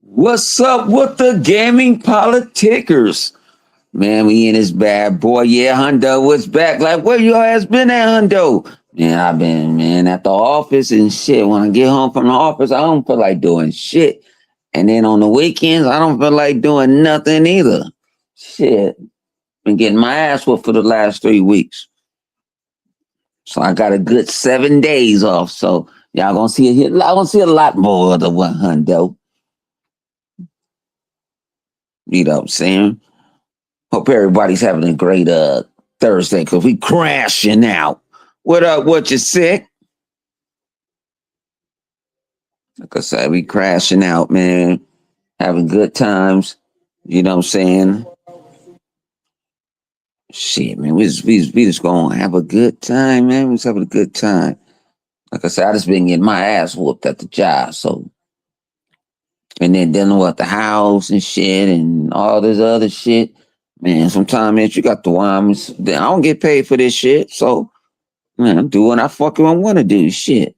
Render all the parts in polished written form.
What's up with the gaming politickers? Man, we in this bad boy. Yeah, Hundo was back. Like, where your ass been at, Hundo? Man, I've been, man, at the office and shit. When I get home from the office, I don't feel like doing shit. And then on the weekends, I don't feel like doing nothing either. Shit. Been getting my ass whooped for the last 3 weeks. So I got a good 7 days off. So y'all gonna see a lot more of the one Hundo. You know what I'm saying? Hope everybody's having a great Thursday because we crashing out. What up? What you sick? Like I said, we crashing out, man. Having good times. You know what I'm saying? Shit, man. We just gonna have a good time, man. We just having a good time. Like I said, I just been getting my ass whooped at the job. So and then dealing with the house and shit and all this other shit. Man, sometimes man, you got the wines. I don't get paid for this shit. So man, I'm doing what I fucking want to do. Shit.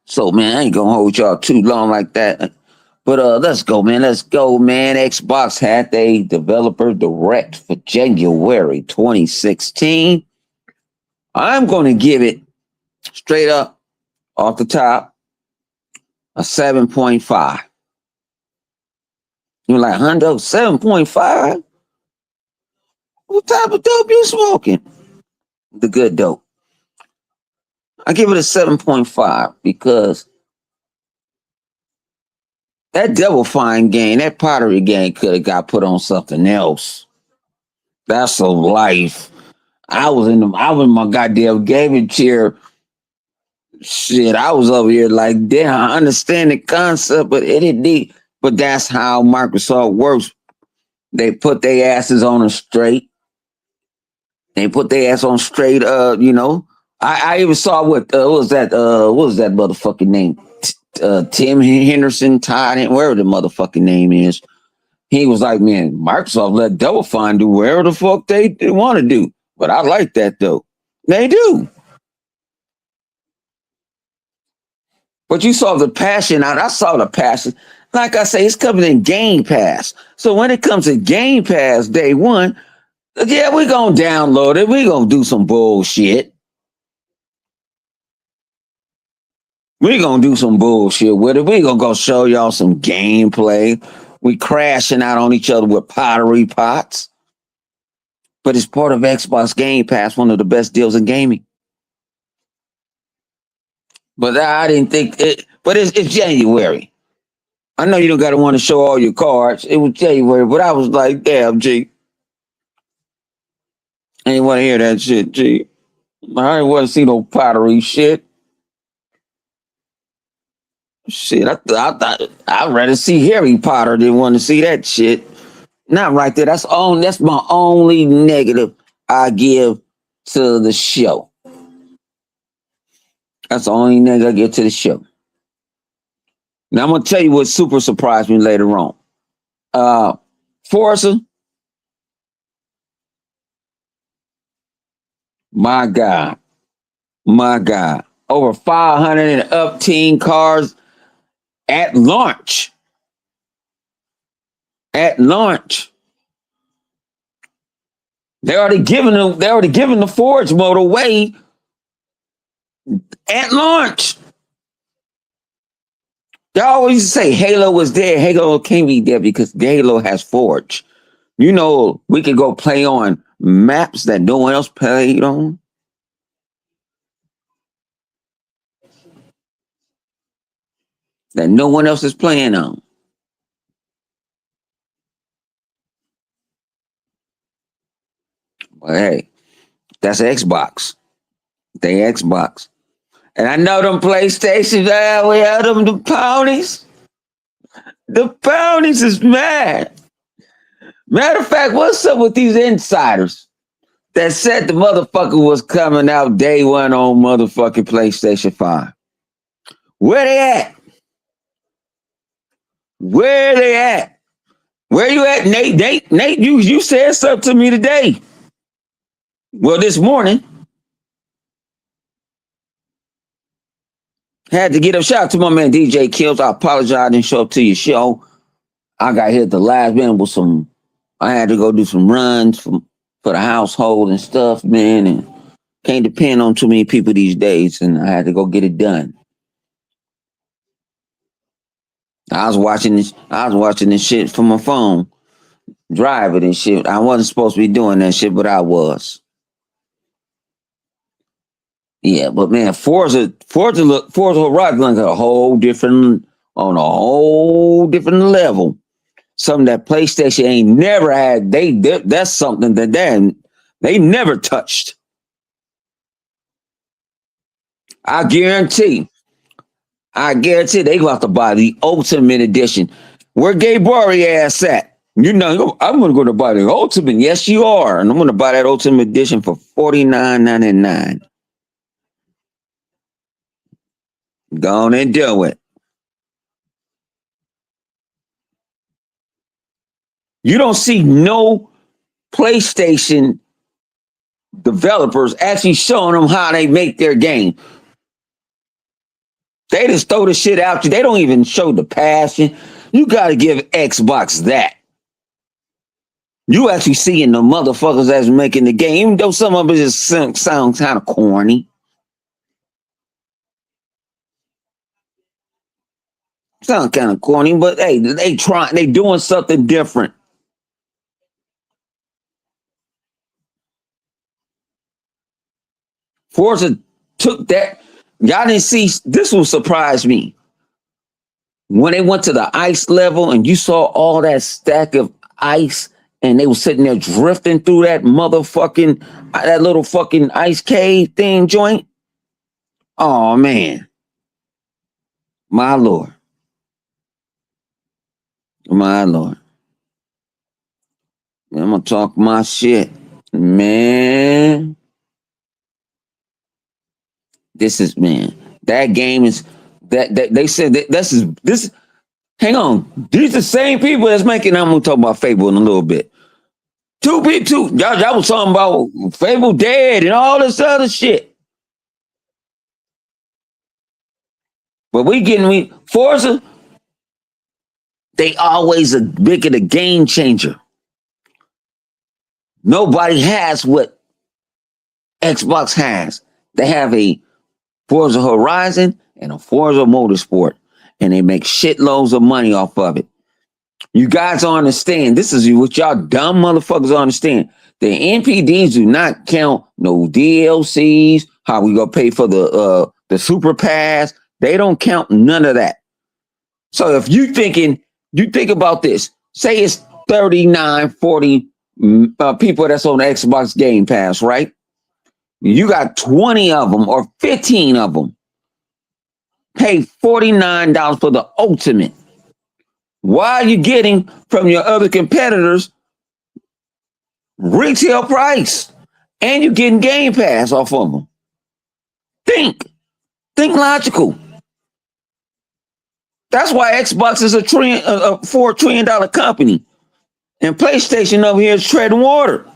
So man, I ain't gonna hold y'all too long like that. But let's go, man. Let's go, man. Xbox had a developer direct for January 2016. I'm gonna give it straight up off the top a 7.5. You're like, Hundo, 7.5? What type of dope you smoking? The good dope. I give it a 7.5 because that Double Fine game, that pottery game could have got put on something else. That's a life. I was in my goddamn gaming chair. Shit, I was over here like, damn, I understand the concept, but it didn't. But that's how Microsoft works. They put their asses on a straight. They put their ass on straight. You know, I even saw what was that motherfucking name? Tim Henderson, Todd, wherever the motherfucking name is. He was like, man, Microsoft let Double Fine do wherever the fuck they want to do. But I like that though. They do. But you saw the passion out. I saw the passion. Like I say, it's coming in Game Pass. So when it comes to Game Pass day one, yeah, we're going to download it. We're going to do some bullshit. We're going to do some bullshit with it. We're going to go show y'all some gameplay. We crashing out on each other with pottery pots. But it's part of Xbox Game Pass, one of the best deals in gaming. But I didn't think it. But it's January. I know you don't gotta want to show all your cards. It was January, but I was like, damn, G. I ain't want to hear that shit, G. I didn't want to see no pottery shit. Shit, I thought I'd rather see Harry Potter than want to see that shit. Not right there. That's my only negative I give to the show. That's the only negative I give to the show. Now I'm gonna tell you what super surprised me later on. Forza, my God, over 500 and up teen cars at launch. At launch, They already given the Forge mode away at launch. They always say Halo was there. Halo can't be there because Halo has Forge. You know, we could go play on maps that no one else played on. That no one else is playing on. But hey, that's Xbox. They Xbox. And I know them PlayStation, we have them the ponies. The ponies is mad. Matter of fact, what's up with these insiders that said the motherfucker was coming out day one on motherfucking PlayStation 5? Where they at? Where they at? Where you at, Nate? Nate, you said something to me today. Well, this morning. Had to get a shout out to my man DJ Kills. I apologize, I didn't show up to your show. I got hit the last minute with some. I had to go do some runs for the household and stuff, man, and can't depend on too many people these days, and I had to go get it done. I was watching this shit from my phone, driving and shit. I wasn't supposed to be doing that shit, but I was. Yeah, but man, Forza Horizon on a whole different level. Something that PlayStation ain't never had. That's something that they never touched. I guarantee they go have to buy the Ultimate Edition. Where Gay Bari ass at? You know, I'm gonna go to buy the Ultimate. Yes, you are, and I'm gonna buy that Ultimate Edition for $49.99. Go on and do it. You don't see no PlayStation developers actually showing them how they make their game. They just throw the shit out you. They don't even show the passion. You got to give Xbox that. You actually seeing the motherfuckers that's making the game, even though some of it just sounds kind of corny. Sound kind of corny, but hey, they doing something different. Forza took that. Y'all didn't see, this will surprise me. When they went to the ice level and you saw all that stack of ice and they were sitting there drifting through that little fucking ice cave thing joint. Oh man. My Lord. My Lord. I'm gonna talk my shit. Man. That game is that they said that this hang on. These the same people that's making. I'm gonna talk about Fable in a little bit. Y'all was talking about Fable dead and all this other shit. But Forza, they always making a game changer. Nobody has what Xbox has. They have a Forza Horizon and a Forza Motorsport, and they make shitloads of money off of it. You guys don't understand. This is what y'all dumb motherfuckers don't understand. The NPDs do not count no DLCs, how we gonna pay for the Super Pass. They don't count none of that. So if you think about this, say it's 39, 40 people that's on the Xbox Game Pass, right? You got 20 of them or 15 of them. Pay $49 for the Ultimate. Why are you getting from your other competitors retail price? And you're getting Game Pass off of them. Think logical. That's why Xbox is a $4 trillion company. And PlayStation over here is treading water.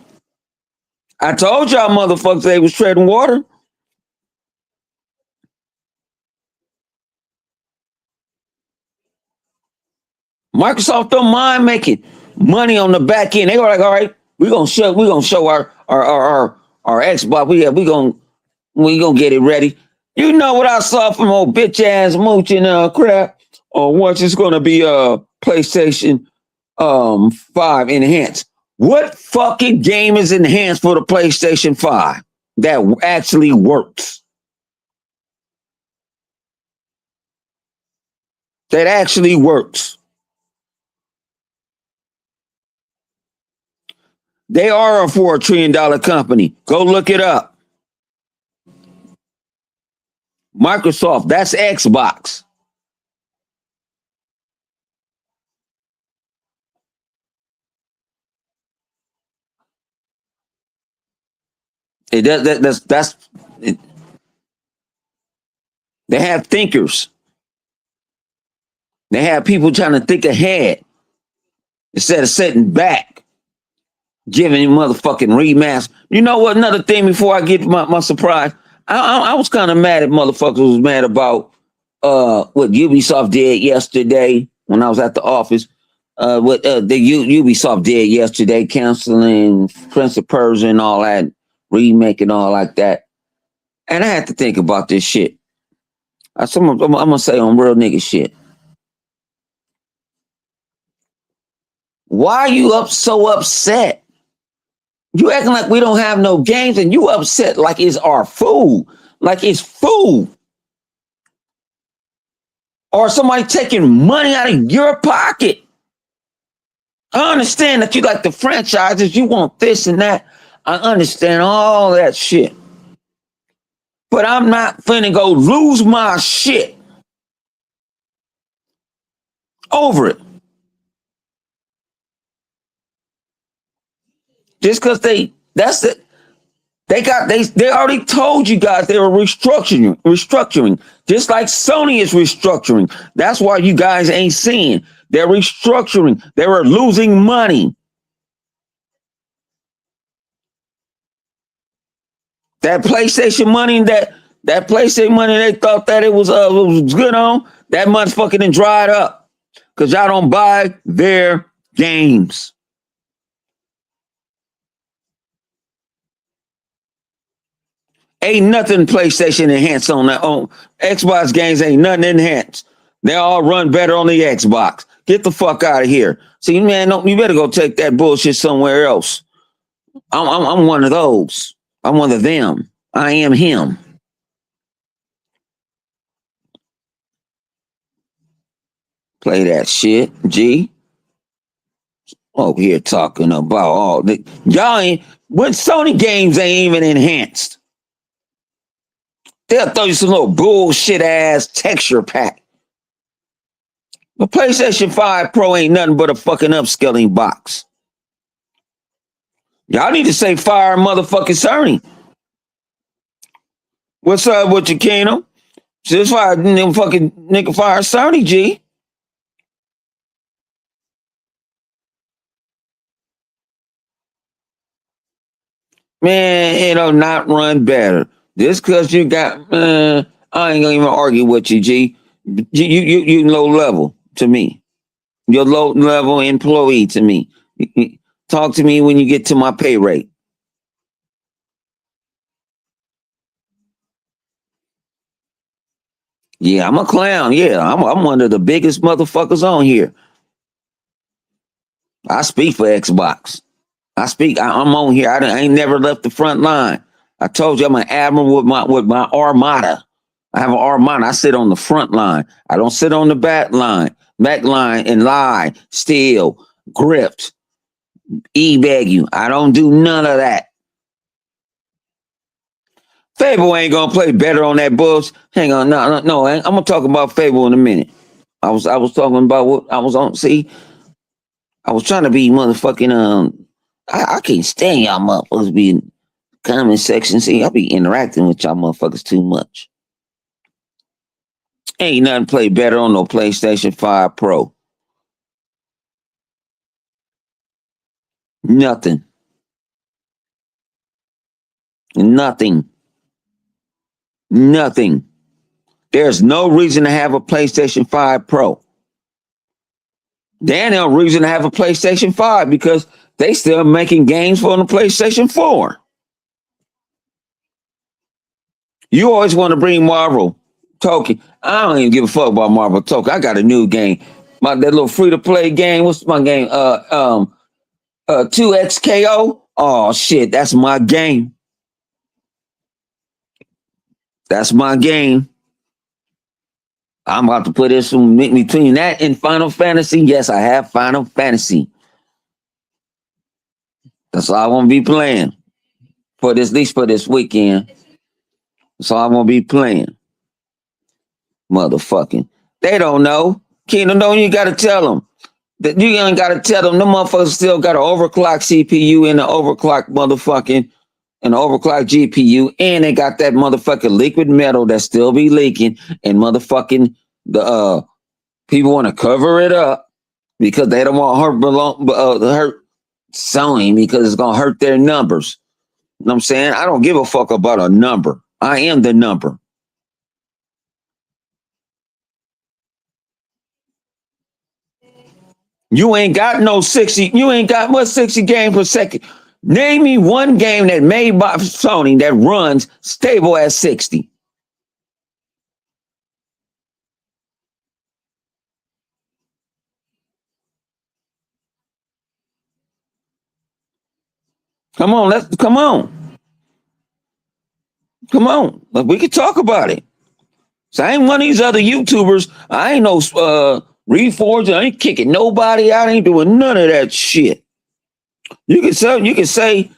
I told y'all motherfuckers they was treading water. Microsoft don't mind making money on the back end. They were like, all right, we're gonna show our Xbox. We gonna get it ready. You know what I saw from old bitch ass mooching crap? Or once it's gonna be PlayStation 5 enhanced. What fucking game is enhanced for the PlayStation 5 that actually works? That actually works. They are a $4 trillion company. Go look it up. Microsoft, that's Xbox. It does that's it, they have thinkers. They have people trying to think ahead instead of sitting back, giving you motherfucking remaster. You know what? Another thing before I get my surprise, I was kind of mad at motherfuckers was mad about what Ubisoft did yesterday when I was at the office. What Ubisoft did yesterday, canceling Prince of Persia and all that, remake and all like that. And I had to think about this shit. I'm gonna say on real nigga shit. Why are you so upset? You acting like we don't have no games, and you upset like it's our food, like it's food, or somebody taking money out of your pocket. I understand that you like the franchises, you want this and that. I understand all that shit. But I'm not finna go lose my shit over it. Just because they already told you guys they were restructuring, just like Sony is restructuring. That's why you guys ain't seeing. They're restructuring. They were losing money. That PlayStation money, that PlayStation money, they thought that it was good on. That motherfucking done dried up because y'all don't buy their games. Ain't nothing PlayStation enhanced on that. On Xbox games, ain't nothing enhanced. They all run better on the Xbox. Get the fuck out of here. See, man, you better go take that bullshit somewhere else. I'm one of those. I'm one of them. I am him. Play that shit, G. Over here talking about all the y'all ain't when Sony games ain't even enhanced. They'll throw you some little bullshit ass texture pack. The PlayStation 5 Pro ain't nothing but a fucking upscaling box. Y'all need to say fire motherfucking Sony. What's up with you, Kano? Just fire fucking nigga fire Sony, G. Man, it'll not run better. Just cause you got I ain't gonna even argue with you, G. You low level to me. You're low level employee to me. Talk to me when you get to my pay rate. Yeah, I'm a clown. Yeah, I'm one of the biggest motherfuckers on here. I speak for Xbox. I'm on here. I ain't never left the front line. I told you I'm an admiral with my armada. I have an armada. I sit on the front line. I don't sit on the back line, and lie, steal, grift, e-bag you. I don't do none of that. Fable ain't gonna play better on that bullshit. Hang on, no. I'm gonna talk about Fable in a minute. I was talking about what I was on. See, I was trying to be motherfucking I can't stand y'all motherfuckers be in comment section. See, I be interacting with y'all motherfuckers too much. Ain't nothing play better on no PlayStation 5 Pro. Nothing. Nothing. Nothing. There's no reason to have a PlayStation 5 Pro. There ain't no reason to have a PlayStation 5 because they still making games for the PlayStation 4. You always want to bring Marvel Token. I don't even give a fuck about Marvel Token. I got a new game. That little free to play game. What's my game? 2XKO. Oh shit, that's my game. That's my game. I'm about to put this between that and Final Fantasy. Yes, I have Final Fantasy. That's all I want to be playing for this, at least for this weekend. That's all I want to be playing. Motherfucking. They don't know. Kingdom, don't you got to tell them. That you ain't got to tell them. The motherfuckers still got an overclock CPU and an overclock motherfucking an overclock GPU, and they got that motherfucking liquid metal that still be leaking, and motherfucking the people want to cover it up because they don't want hurt Sony because it's gonna hurt their numbers. You know what I'm saying? I don't give a fuck about a number. I am the number. You ain't got no 60. You ain't got much 60 game per second. Name me one game that made by Sony that runs stable at 60. Come on, come on. We can talk about it. So I ain't one of these other YouTubers. I ain't no Reforge. I ain't kicking nobody out. I ain't doing none of that shit. You can say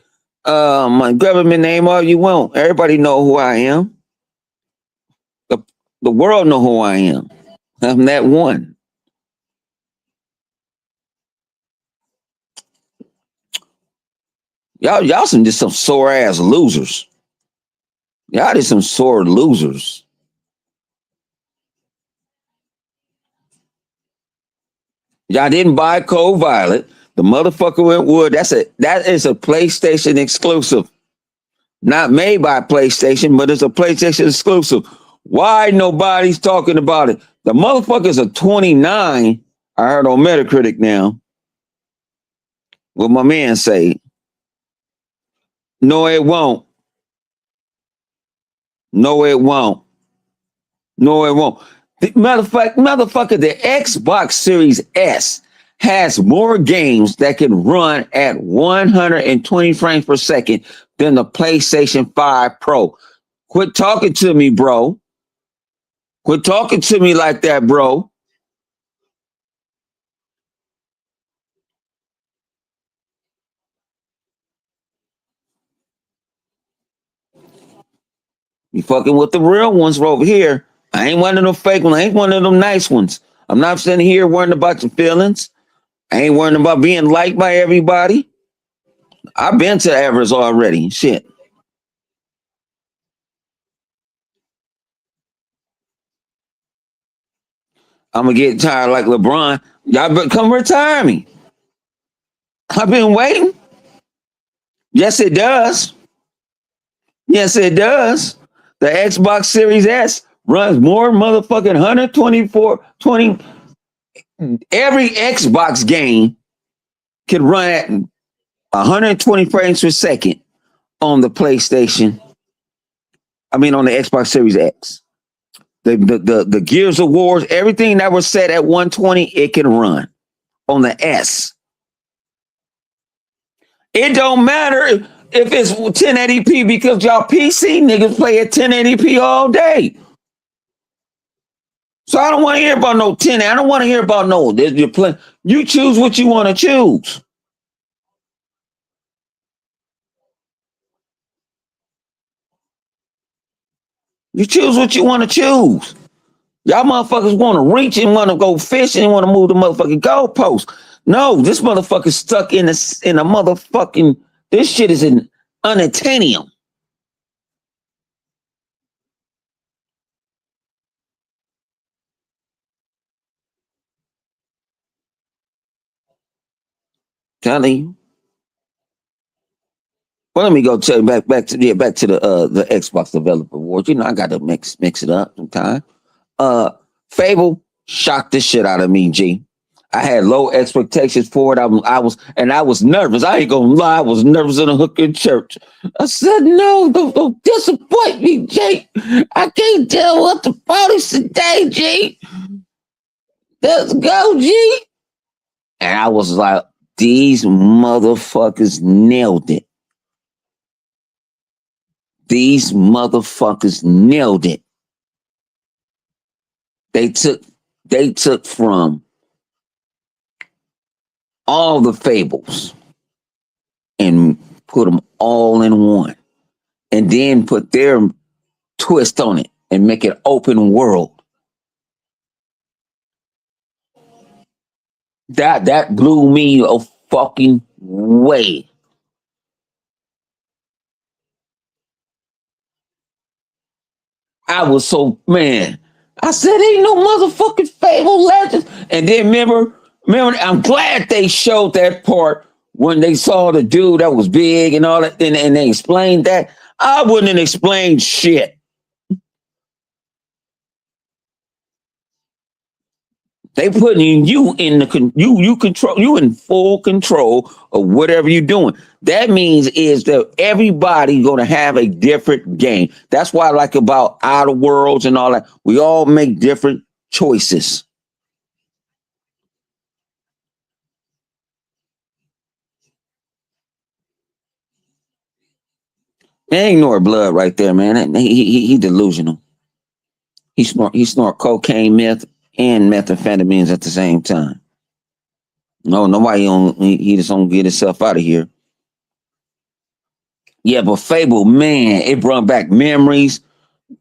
my government name all you want. Everybody know who I am. The, the world know who I am. I'm that one. Y'all some sore ass losers. Y'all just some sore losers. Y'all didn't buy Cold Violet. The motherfucker went wood. That is a PlayStation exclusive. Not made by PlayStation, but it's a PlayStation exclusive. Why nobody's talking about it? The motherfucker's a 29. I heard on Metacritic now. What my man say? No, it won't. No, it won't. No, it won't. Motherfucker, the Xbox Series S has more games that can run at 120 frames per second than the PlayStation 5 Pro. Quit talking to me, bro. Quit talking to me like that, bro. You fucking with the real ones over here. I ain't one of them fake ones. I ain't one of them nice ones. I'm not sitting here worrying about your feelings. I ain't worrying about being liked by everybody. I've been to Everest already. Shit. I'm gonna get tired like LeBron. Y'all better come retire me. I've been waiting. Yes, it does. Yes, it does. The Xbox Series S runs more motherfucking 124, 20. Every Xbox game can run at 120 frames per second on the PlayStation. I mean, on the Xbox Series X. The Gears of Wars, everything that was set at 120, it can run on the S. It don't matter if it's 1080p because y'all PC niggas play at 1080p all day. So I don't want to hear about no 10. I don't want to hear about no. You choose what you want to choose. You choose what you want to choose. Y'all motherfuckers want to reach and want to go fishing and want to move the motherfucking goalpost. No, this motherfucker's stuck in a motherfucking. This shit is in unattainium. Telling you. Well, let me go tell you back to the Xbox Developer Awards. You know, I got to mix it up sometime. Fable shocked the shit out of me, G. I had low expectations for it. I was nervous. I ain't gonna lie, I was nervous in a hooker church. I said, no, don't disappoint me, G. I can't tell what the party's today, G. Let's go, G. And I was like, these motherfuckers nailed it. These motherfuckers nailed it. They took from all the fables and put them all in one, and then put their twist on it and make it open world. That blew me a fucking way. I was so, man. I said, ain't no motherfucking Fable Legends. And then remember, I'm glad they showed that part when they saw the dude that was big and all that, and they explained that. I wouldn't have explained shit. They putting you in you control, you in full control of whatever you're doing. That means is that everybody gonna have a different game. That's why I like about Outer Worlds and all that. We all make different choices. Man, ignore blood right there, man. He delusional. He snort cocaine, meth, and methamphetamines at the same time. No, nobody he just don't get himself out of here. Yeah, but Fable, man, it brought back memories.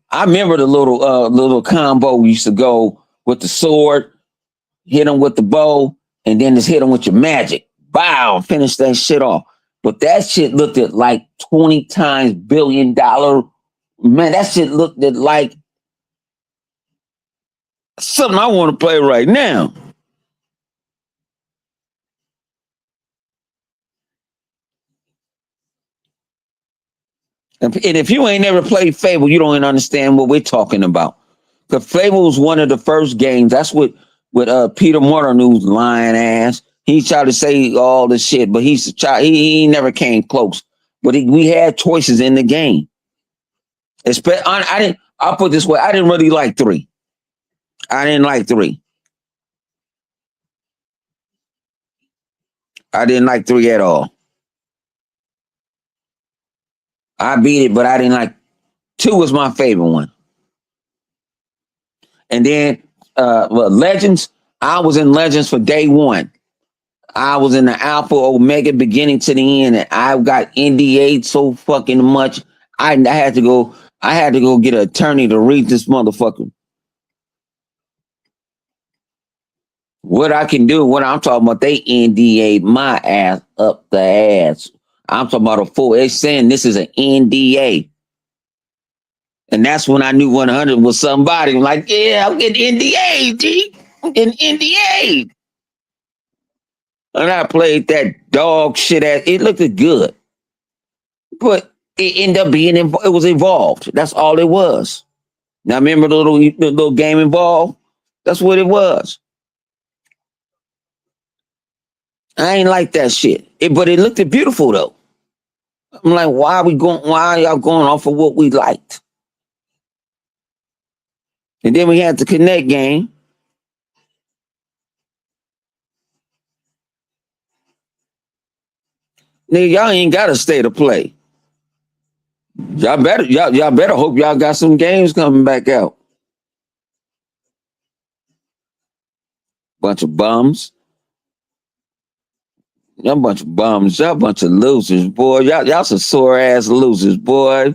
I remember the little combo we used to go with the sword, hit him with the bow, and then just hit him with your magic. Bow, finish that shit off. But that shit looked at like 20 times $1 billion. Man, that shit looked at like something I want to play right now. And if you ain't never played Fable, you don't even understand what we're talking about. Because Fable was one of the first games. That's what Peter Molyneux's lying ass. He tried to say all this shit, but he never came close. But we had choices in the game. I didn't. I'll put it this way: I didn't really like 3. I didn't like 3. I didn't like 3 at all. I beat it, but I didn't like 2 was my favorite one. And then Legends, I was in Legends for day 1. I was in the Alpha Omega beginning to the end, and I got NDA'd so fucking much. I had to go. I had to go get an attorney to read this motherfucker. What I can do, what I'm talking about, they NDA'd my ass up the ass. I'm talking about a full. They're saying this is an NDA. And that's when I knew 100 was somebody. I'm like, yeah, I'm getting NDA, G. I'm getting NDA. And I played that dog shit ass. It looked good. But it ended up being, it was Evolved. That's all it was. Now, remember the little game Evolved? That's what it was. I ain't like that shit. But it looked beautiful, though. I'm like, why are y'all going off of what we liked? And then we had the Connect game. Nigga, y'all ain't got to stay to play. Y'all better hope y'all got some games coming back out. Bunch of bums. Y'all bunch of bums. Y'all bunch of losers, boy. Y'all some sore ass losers, boy.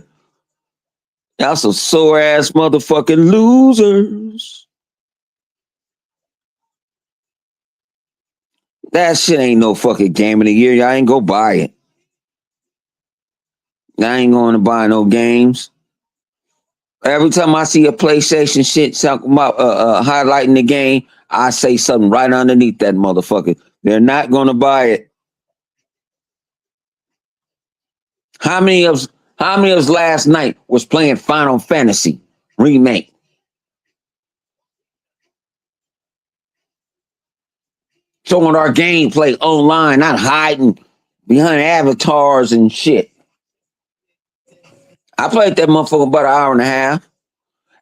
Y'all some sore ass motherfucking losers. That shit ain't no fucking game of the year. Y'all ain't go buy it. I ain't going to buy no games. Every time I see a PlayStation shit talking about highlighting the game, I say something right underneath that motherfucker. They're not going to buy it. How many of us last night was playing Final Fantasy remake? Showing our gameplay online, not hiding behind avatars and shit. I played that motherfucker about an hour and a half.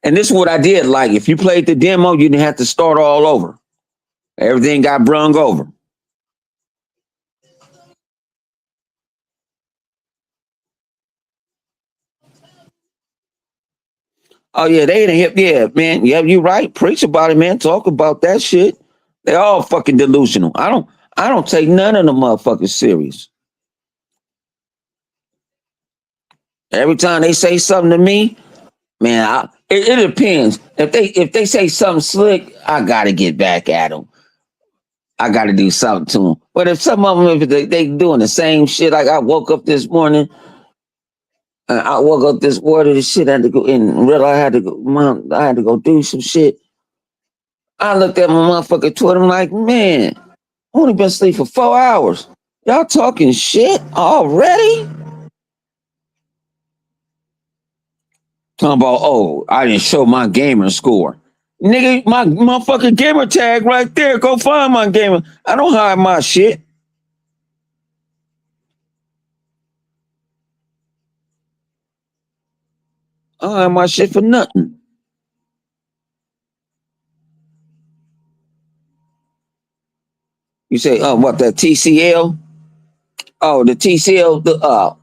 And this is what I did. Like, if you played the demo, you didn't have to start all over. Everything got brung over. Oh yeah, they didn't hit. Yeah, man. Yeah, you right. Preach about it, man. Talk about that shit. They all fucking delusional. I don't take none of the motherfuckers serious. Every time they say something to me, man, it depends. If they say something slick, I gotta get back at them. I gotta do something to them. But if some of them, if they doing the same shit, like I woke up this morning. I woke up this morning, this shit I had to go in. Real, I had to go. Mom, I had to go do some shit. I looked at my motherfucking Twitter. I'm like, man, I only been asleep for 4 hours. Y'all talking shit already? Talking about, oh, I didn't show my gamer score. Nigga, my motherfucking gamer tag right there. Go find my gamer. I don't hide my shit. I don't hide my shit for nothing. You say, oh, what, that TCL? Oh, the TCL,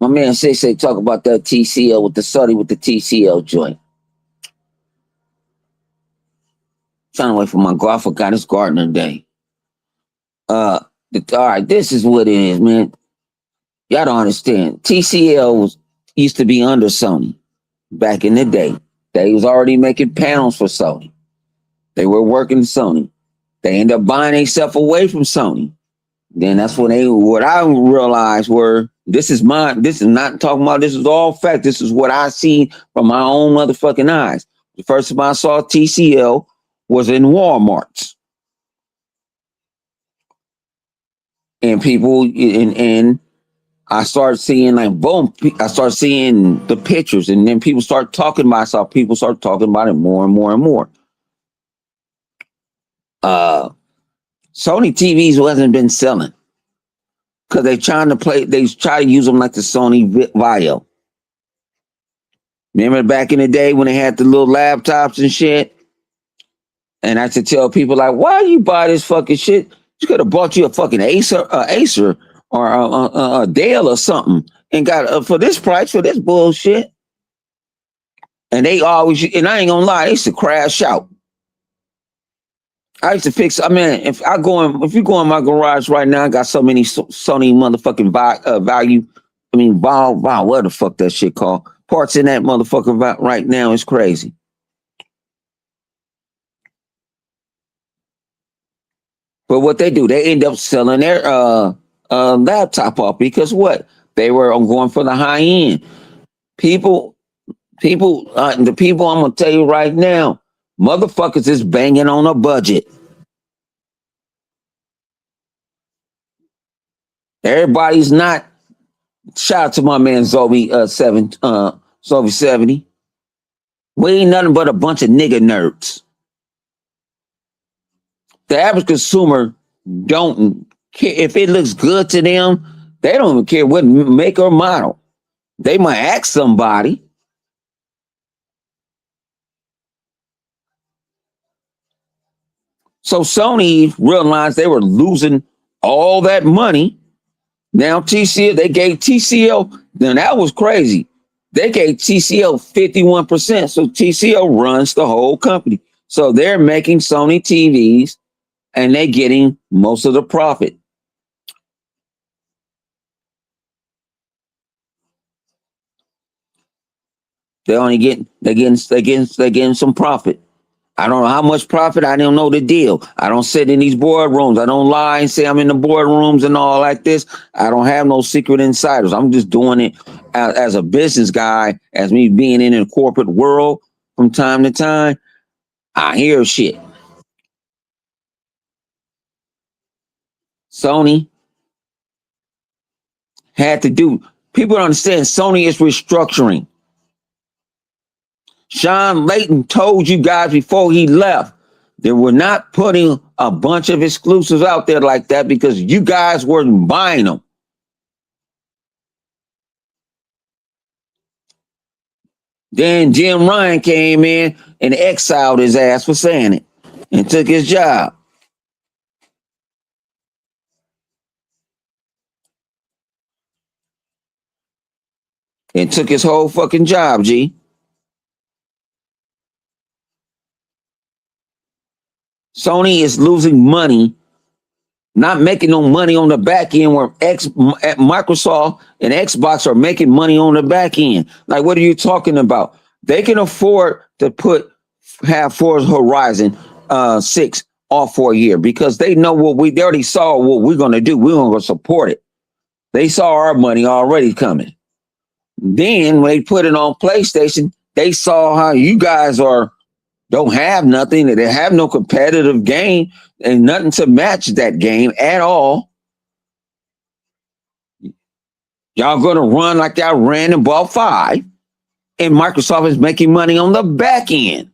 my man say talk about that TCL with the Saudi with the TCL joint. Trying to wait for my I forgot it's Gardner Day. All right, this is what it is, man. Y'all don't understand. TCL used to be under Sony back in the day. They was already making panels for Sony. They were working Sony. They ended up buying themselves away from Sony. Then that's when what I realized were, this is not talking about, this is all fact. This is what I see from my own motherfucking eyes. The first time I saw TCL was in Walmart's. And people, and I started seeing like, boom, I started seeing the pictures, and then people start talking about it. So people start talking about it more and more and more. Sony TVs wasn't been selling because they try to use them like the Sony Vaio. Remember back in the day when they had the little laptops and shit? And I used to tell people like, why you buy this fucking shit? You could have bought you a fucking Acer or a Dell or something and got for this price for this bullshit. And they always, and I ain't gonna lie, they used to crash out. I used to fix. I mean, if you go in my garage right now, I got so many Sony motherfucking value. I mean, wow, what the fuck that shit called? Parts in that motherfucker right now is crazy. But what they do, they end up selling their laptop off because what? They were going for the high end. The people I'm gonna tell you right now, motherfuckers is banging on a budget. Everybody's not. Shout out to my man Zoe 70. We ain't nothing but a bunch of nigga nerds. The average consumer don't care if it looks good to them. They don't even care what make or model. They might ask somebody. So Sony realized they were losing all that money. Now TCL, they gave TCL, then that was crazy. They gave TCL 51%. So TCL runs the whole company. So they're making Sony TVs and they're getting most of the profit. They're getting some profit. I don't know how much profit. I don't know the deal. I don't sit in these boardrooms. I don't lie and say I'm in the boardrooms and all like this. I don't have no secret insiders. I'm just doing it as a business guy, as me being in the corporate world from time to time. I hear shit. Sony had to do. People don't understand. Sony is restructuring. Sean Layton told you guys before he left that we're not putting a bunch of exclusives out there like that because you guys weren't buying them. Then Jim Ryan came in and exiled his ass for saying it and took his job. And took his whole fucking job, G. Sony is losing money, not making no money on the back end where Microsoft and Xbox are making money on the back end. Like, what are you talking about? They can afford to have Forza Horizon 6 off for a year because they know they already saw what we're going to do. We're going to support it. They saw our money already coming. Then when they put it on PlayStation, they saw how you guys don't have nothing. They have no competitive game and nothing to match that game at all. Y'all going to run like y'all ran and bought 5. And Microsoft is making money on the back end.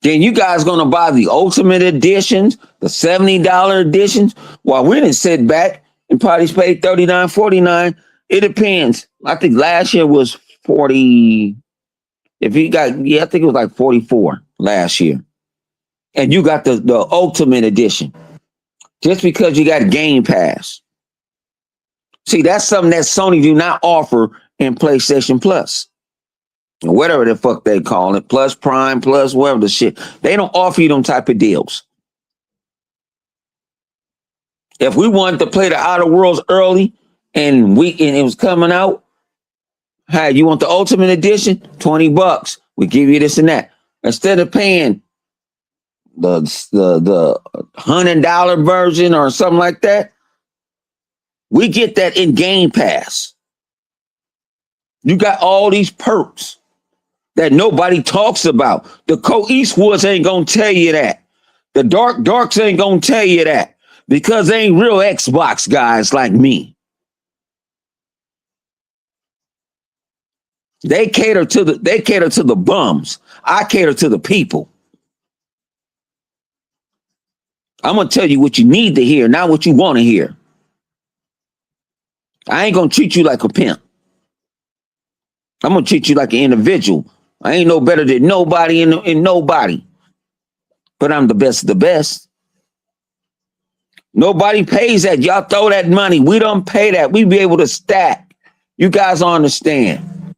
Then you guys gonna buy the ultimate editions, the $70 editions, while we didn't sit back and probably pay 39, 49. It depends. I think last year was 40. If you got, yeah, I think it was like 44 last year. And you got the ultimate edition. Just because you got Game Pass. See, that's something that Sony do not offer in PlayStation Plus. Whatever the fuck they call it, Plus Prime, Plus whatever the shit. They don't offer you them type of deals. If we wanted to play the Outer Worlds early and it was coming out, hey, you want the Ultimate Edition? $20. We give you this and that. Instead of paying the $100 version or something like that, we get that in Game Pass. You got all these perks that nobody talks about. The Eastwoods ain't gonna tell you that. The Darks ain't gonna tell you that because they ain't real Xbox guys like me. They cater to the bums. I cater to the people. I'm gonna tell you what you need to hear, not what you want to hear. I ain't gonna treat you like a pimp. I'm gonna treat you like an individual. I ain't no better than nobody and nobody. But I'm the best of the best. Nobody pays that. Y'all throw that money. We don't pay that. We be able to stack. You guys don't understand.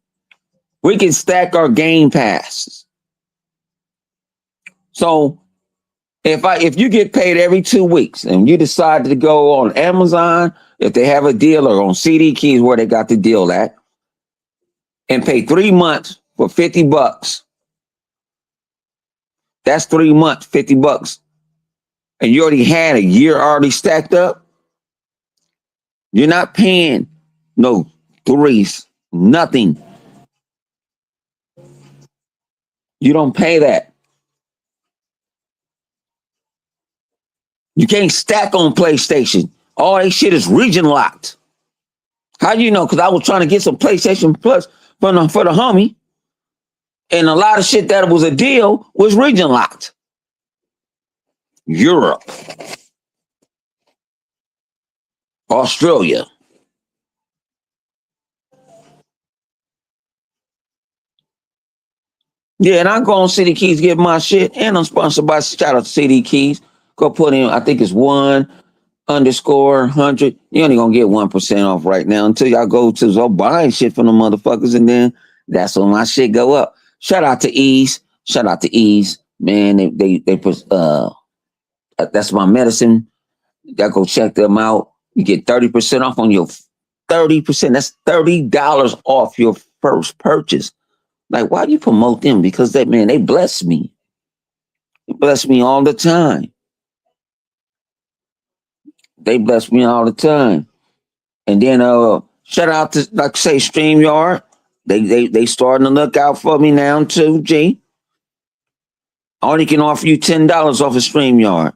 We can stack our Game Passes. So if you get paid every 2 weeks and you decide to go on Amazon, if they have a deal, or on CD Keys where they got the deal at, and pay 3 months for $50, that's 3 months, $50. And you already had a year already stacked up. You're not paying no threes, nothing. You don't pay that. You can't stack on PlayStation. All that shit is region locked. How do you know? Because I was trying to get some PlayStation Plus for the homie. And a lot of shit that was a deal was region locked. Europe. Australia. Yeah, and I go on City Keys, get my shit, and I'm sponsored by, shout out to City Keys. Go put in, I think it's 1_100. You only gonna get 1% off right now until y'all go to buying shit from the motherfuckers, and then that's when my shit go up. Shout out to Ease. Shout out to Ease. Man, they put that's my medicine. Y'all go check them out. You get 30% off on your 30%. That's $30 off your first purchase. Like, why do you promote them? Because they bless me. They bless me all the time. They bless me all the time. And then shout out to, like say, StreamYard. They starting to look out for me now too, G. I only can offer you $10 off of StreamYard.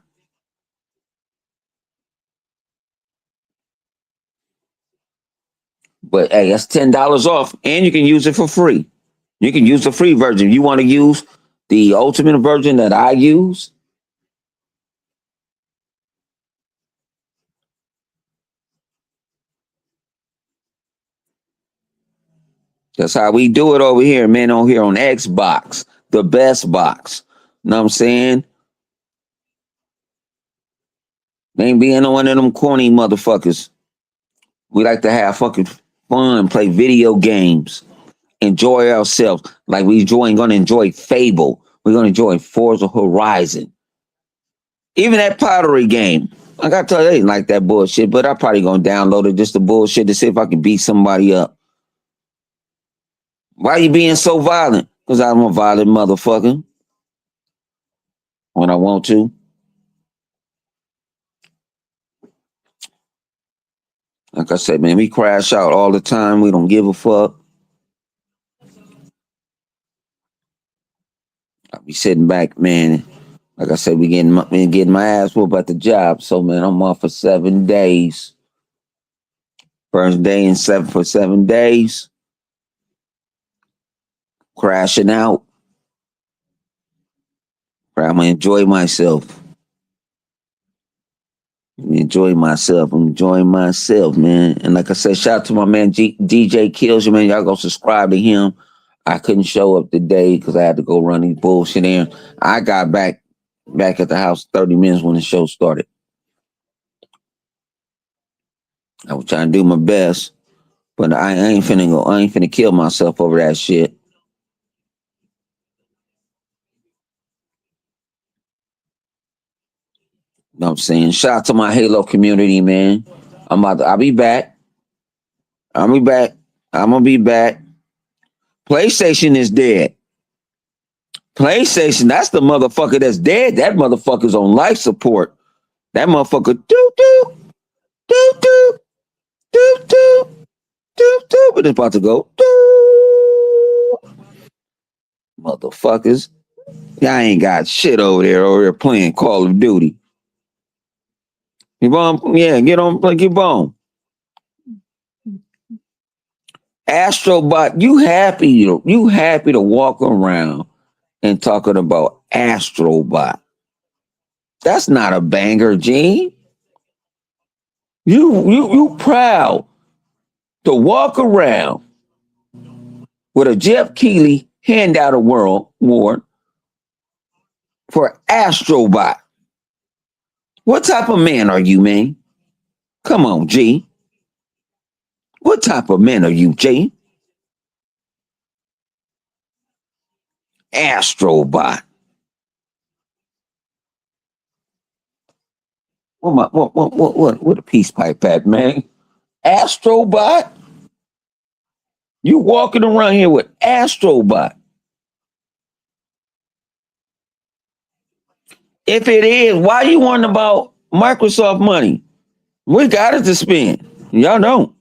But hey, that's $10 off, and you can use it for free. You can use the free version. You want to use the ultimate version that I use? That's how we do it over here, man, on here on Xbox, the best box. Know what I'm saying? Ain't being one of them corny motherfuckers. We like to have fucking fun, play video games, enjoy ourselves. Like gonna enjoy Fable. We're gonna enjoy Forza Horizon. Even that pottery game. I gotta tell you, they ain't like that bullshit, but I probably gonna download it just the bullshit to see if I can beat somebody up. Why you being so violent? Because I'm a violent motherfucker. When I want to. Like I said, man, we crash out all the time. We don't give a fuck. I be sitting back, man. Like I said, we getting my ass whooped at the job. So, man, I'm off for 7 days. First day in 7 days. Crashing out. I'm gonna enjoy myself. Enjoy myself. I'm enjoying myself, man. And like I said, shout out to my man DJ Kills, you man. Y'all go subscribe to him. I couldn't show up today because I had to go run these bullshit in. I got back at the house 30 minutes when the show started. I was trying to do my best, but I ain't finna kill myself over that shit. You know what I'm saying? Shout out to my Halo community, man. I'll be back. I'll be back. I'm gonna be back. PlayStation is dead. PlayStation, that's the motherfucker that's dead. That motherfucker's on life support. That motherfucker do do do do do do do do, but it's about to go do. Motherfuckers, y'all ain't got shit over there playing Call of Duty. You on? Yeah, get on, like your bone. Astrobot, you happy to walk around and talking about Astrobot. That's not a banger, Gene. You proud to walk around with a Jeff Keighley handout award for Astrobot. What type of man are you, man? Come on, G. What type of man are you, G? Astrobot. What a peace pipe at, man? Astrobot? You walking around here with Astrobot. If it is, why you worrying about Microsoft money? We got it to spend. Y'all don't.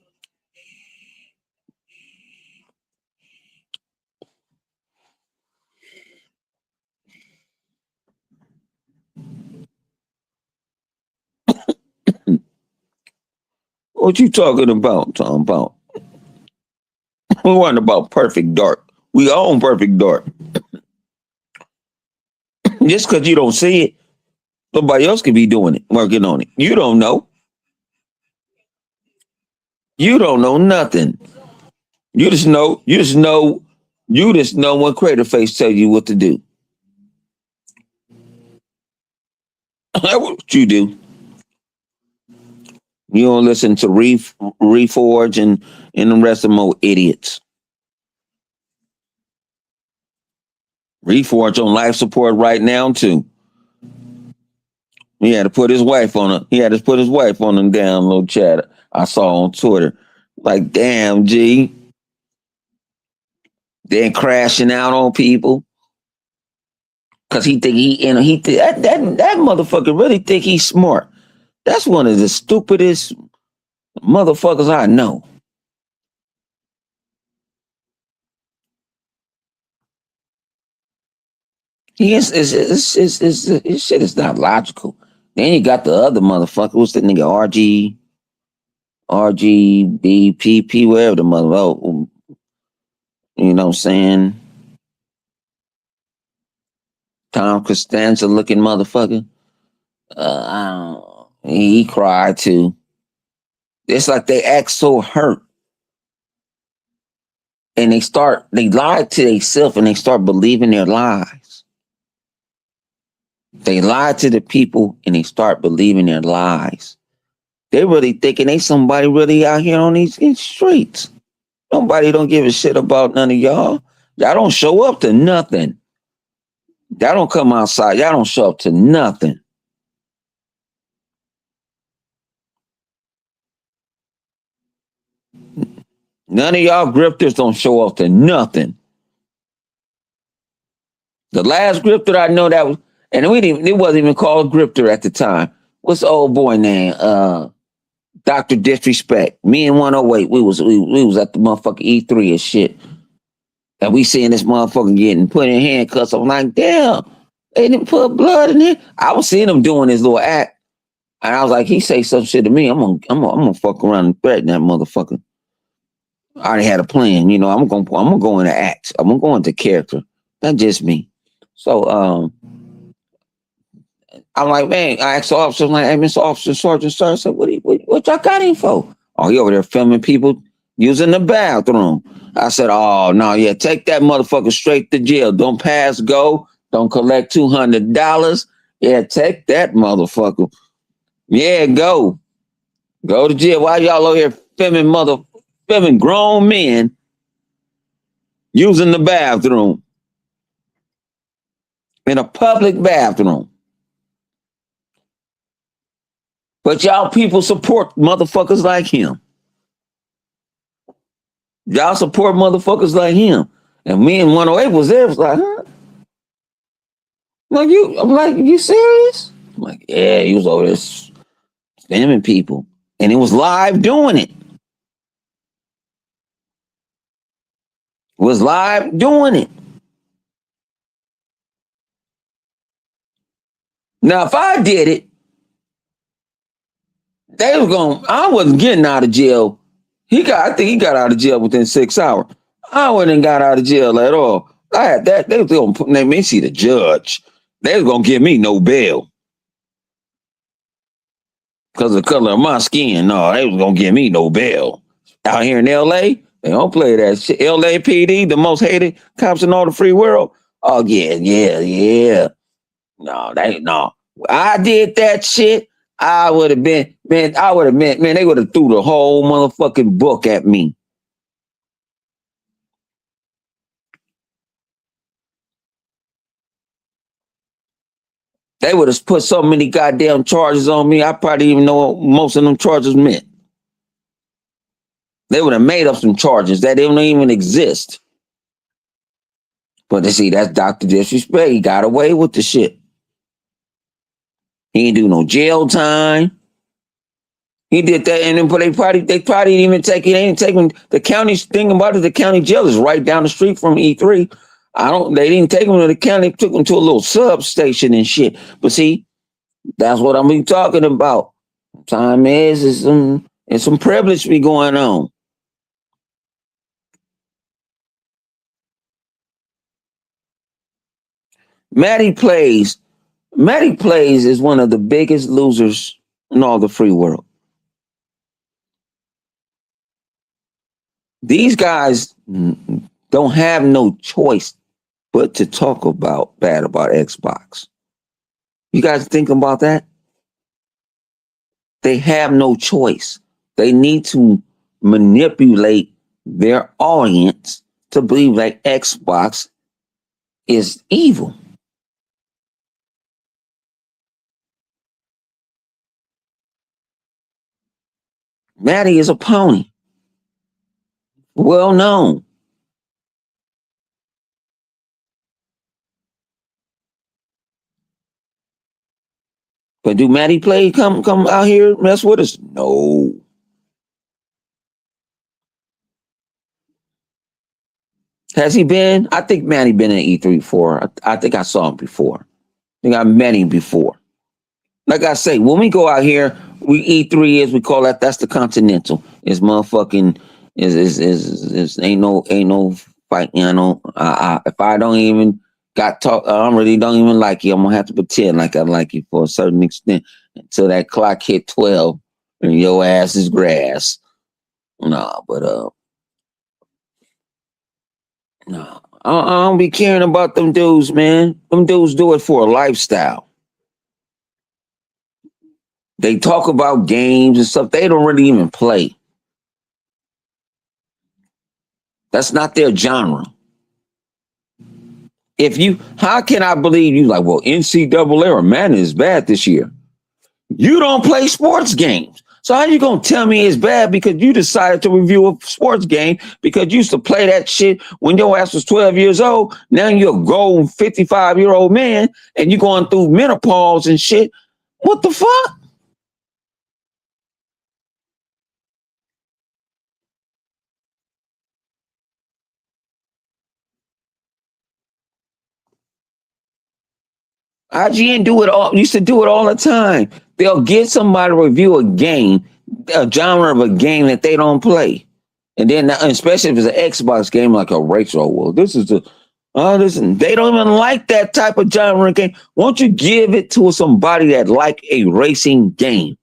What you talking about, Tom? About? We worrying about Perfect Dark. We own Perfect Dark. Just because you don't see it, somebody else could be doing it, working on it. You don't know. You don't know nothing. You just know when Crater Face tell you what to do. That's what you do. You don't listen to Reforge and the rest of them old idiots. Reforge on life support right now too. He had to put his wife on a. He had to put his wife on a damn little chat I saw on Twitter. Like, damn, G. Then crashing out on people. Cause he think that motherfucker really think he's smart. That's one of the stupidest motherfuckers I know. His shit is not logical. Then you got the other motherfucker. What's that nigga? RGBPP, whatever the mother. Oh, you know what I'm saying? Tom Costanza looking motherfucker. He cried too. It's like they act so hurt. And they lie to themselves and they start believing their lies. They lie to the people and they start believing their lies. They really thinking they somebody really out here on these streets. Nobody don't give a shit about none of y'all. Y'all don't show up to nothing. Y'all don't come outside. Y'all don't show up to nothing. None of y'all grifters don't show up to nothing. The last grifter I know that was, and it wasn't even called grifter at the time. What's the old boy name? Dr. Disrespect. Me and 108, we was at the motherfucking E3 and shit. And we seeing this motherfucker getting put in handcuffs. I'm like, damn, they didn't put blood in here. I was seeing him doing his little act. And I was like, he say some shit to me. I'm gonna fuck around and threaten that motherfucker. I already had a plan, you know. I'm gonna go into act. I'm gonna go into character. Not just me. So I'm like, man, I asked the officer, I'm like, hey, Mr. Officer, Sergeant, sir, I said, what y'all got him for? Oh, he over there filming people using the bathroom. I said, oh, no, yeah, take that motherfucker straight to jail. Don't pass go. Don't collect $200. Yeah, take that motherfucker. Yeah, go. Go to jail. Why y'all over here filming grown men using the bathroom? In a public bathroom. But y'all people support motherfuckers like him. Y'all support motherfuckers like him. And me and 108 was there. Was like, huh? I'm like, you serious? I'm like, yeah, he was over there spamming people. And it was live doing it. Was live doing it. Now, if I did it, I wasn't getting out of jail. I think he got out of jail within 6 hours. I wouldn't got out of jail at all. I had that. They was going to make me see the judge. They was going to give me no bail. Because of the color of my skin. No, they was going to give me no bail. Out here in LA, they don't play that shit. LAPD, the most hated cops in all the free world. Oh, yeah. No. I did that shit. I would have been, man, they would have threw the whole motherfucking book at me. They would have put so many goddamn charges on me, I probably even know what most of them charges meant. They would have made up some charges that don't even exist. But they see, that's Dr. Disrespect. He got away with the shit. He didn't do no jail time. He did that, and then they probably didn't even take it. They didn't take him. The county's thing about it, the county jail is right down the street from E3. They didn't take him to the county, took him to a little substation and shit. But see, that's what I'm talking about. Time is some privilege be going on. Matty Plays is one of the biggest losers in all the free world. These guys don't have no choice but to talk bad about Xbox. You guys think about that? They have no choice. They need to manipulate their audience to believe that Xbox is evil. Matty is a pony. Well known. But do Matty Play come out here mess with us? No. Has he been? I think Matty been in E3 before. I think I saw him before. I think I met him before. Like I say, when we go out here, E3 is, we call that's the Continental. It's motherfucking is ain't no fight. You know, if I don't even I really don't even like you. I'm gonna have to pretend like I like you for a certain extent until that clock hit 12 and your ass is grass. No, I don't be caring about them dudes, man. Them dudes do it for a lifestyle. They talk about games and stuff. They don't really even play. That's not their genre. How can I believe you like, well, NCAA or Madden is bad this year? You don't play sports games. So how you gonna tell me it's bad because you decided to review a sports game because you used to play that shit when your ass was 12 years old? Now you're a grown 55-year-old man and you're going through menopause and shit. What the fuck? IGN used to do it all the time. They'll get somebody to review a game, a genre of a game that they don't play. And then, especially if it's an Xbox game like a retro, well, this is Oh, listen, they don't even like that type of genre game. Won't you give it to somebody that like a racing game?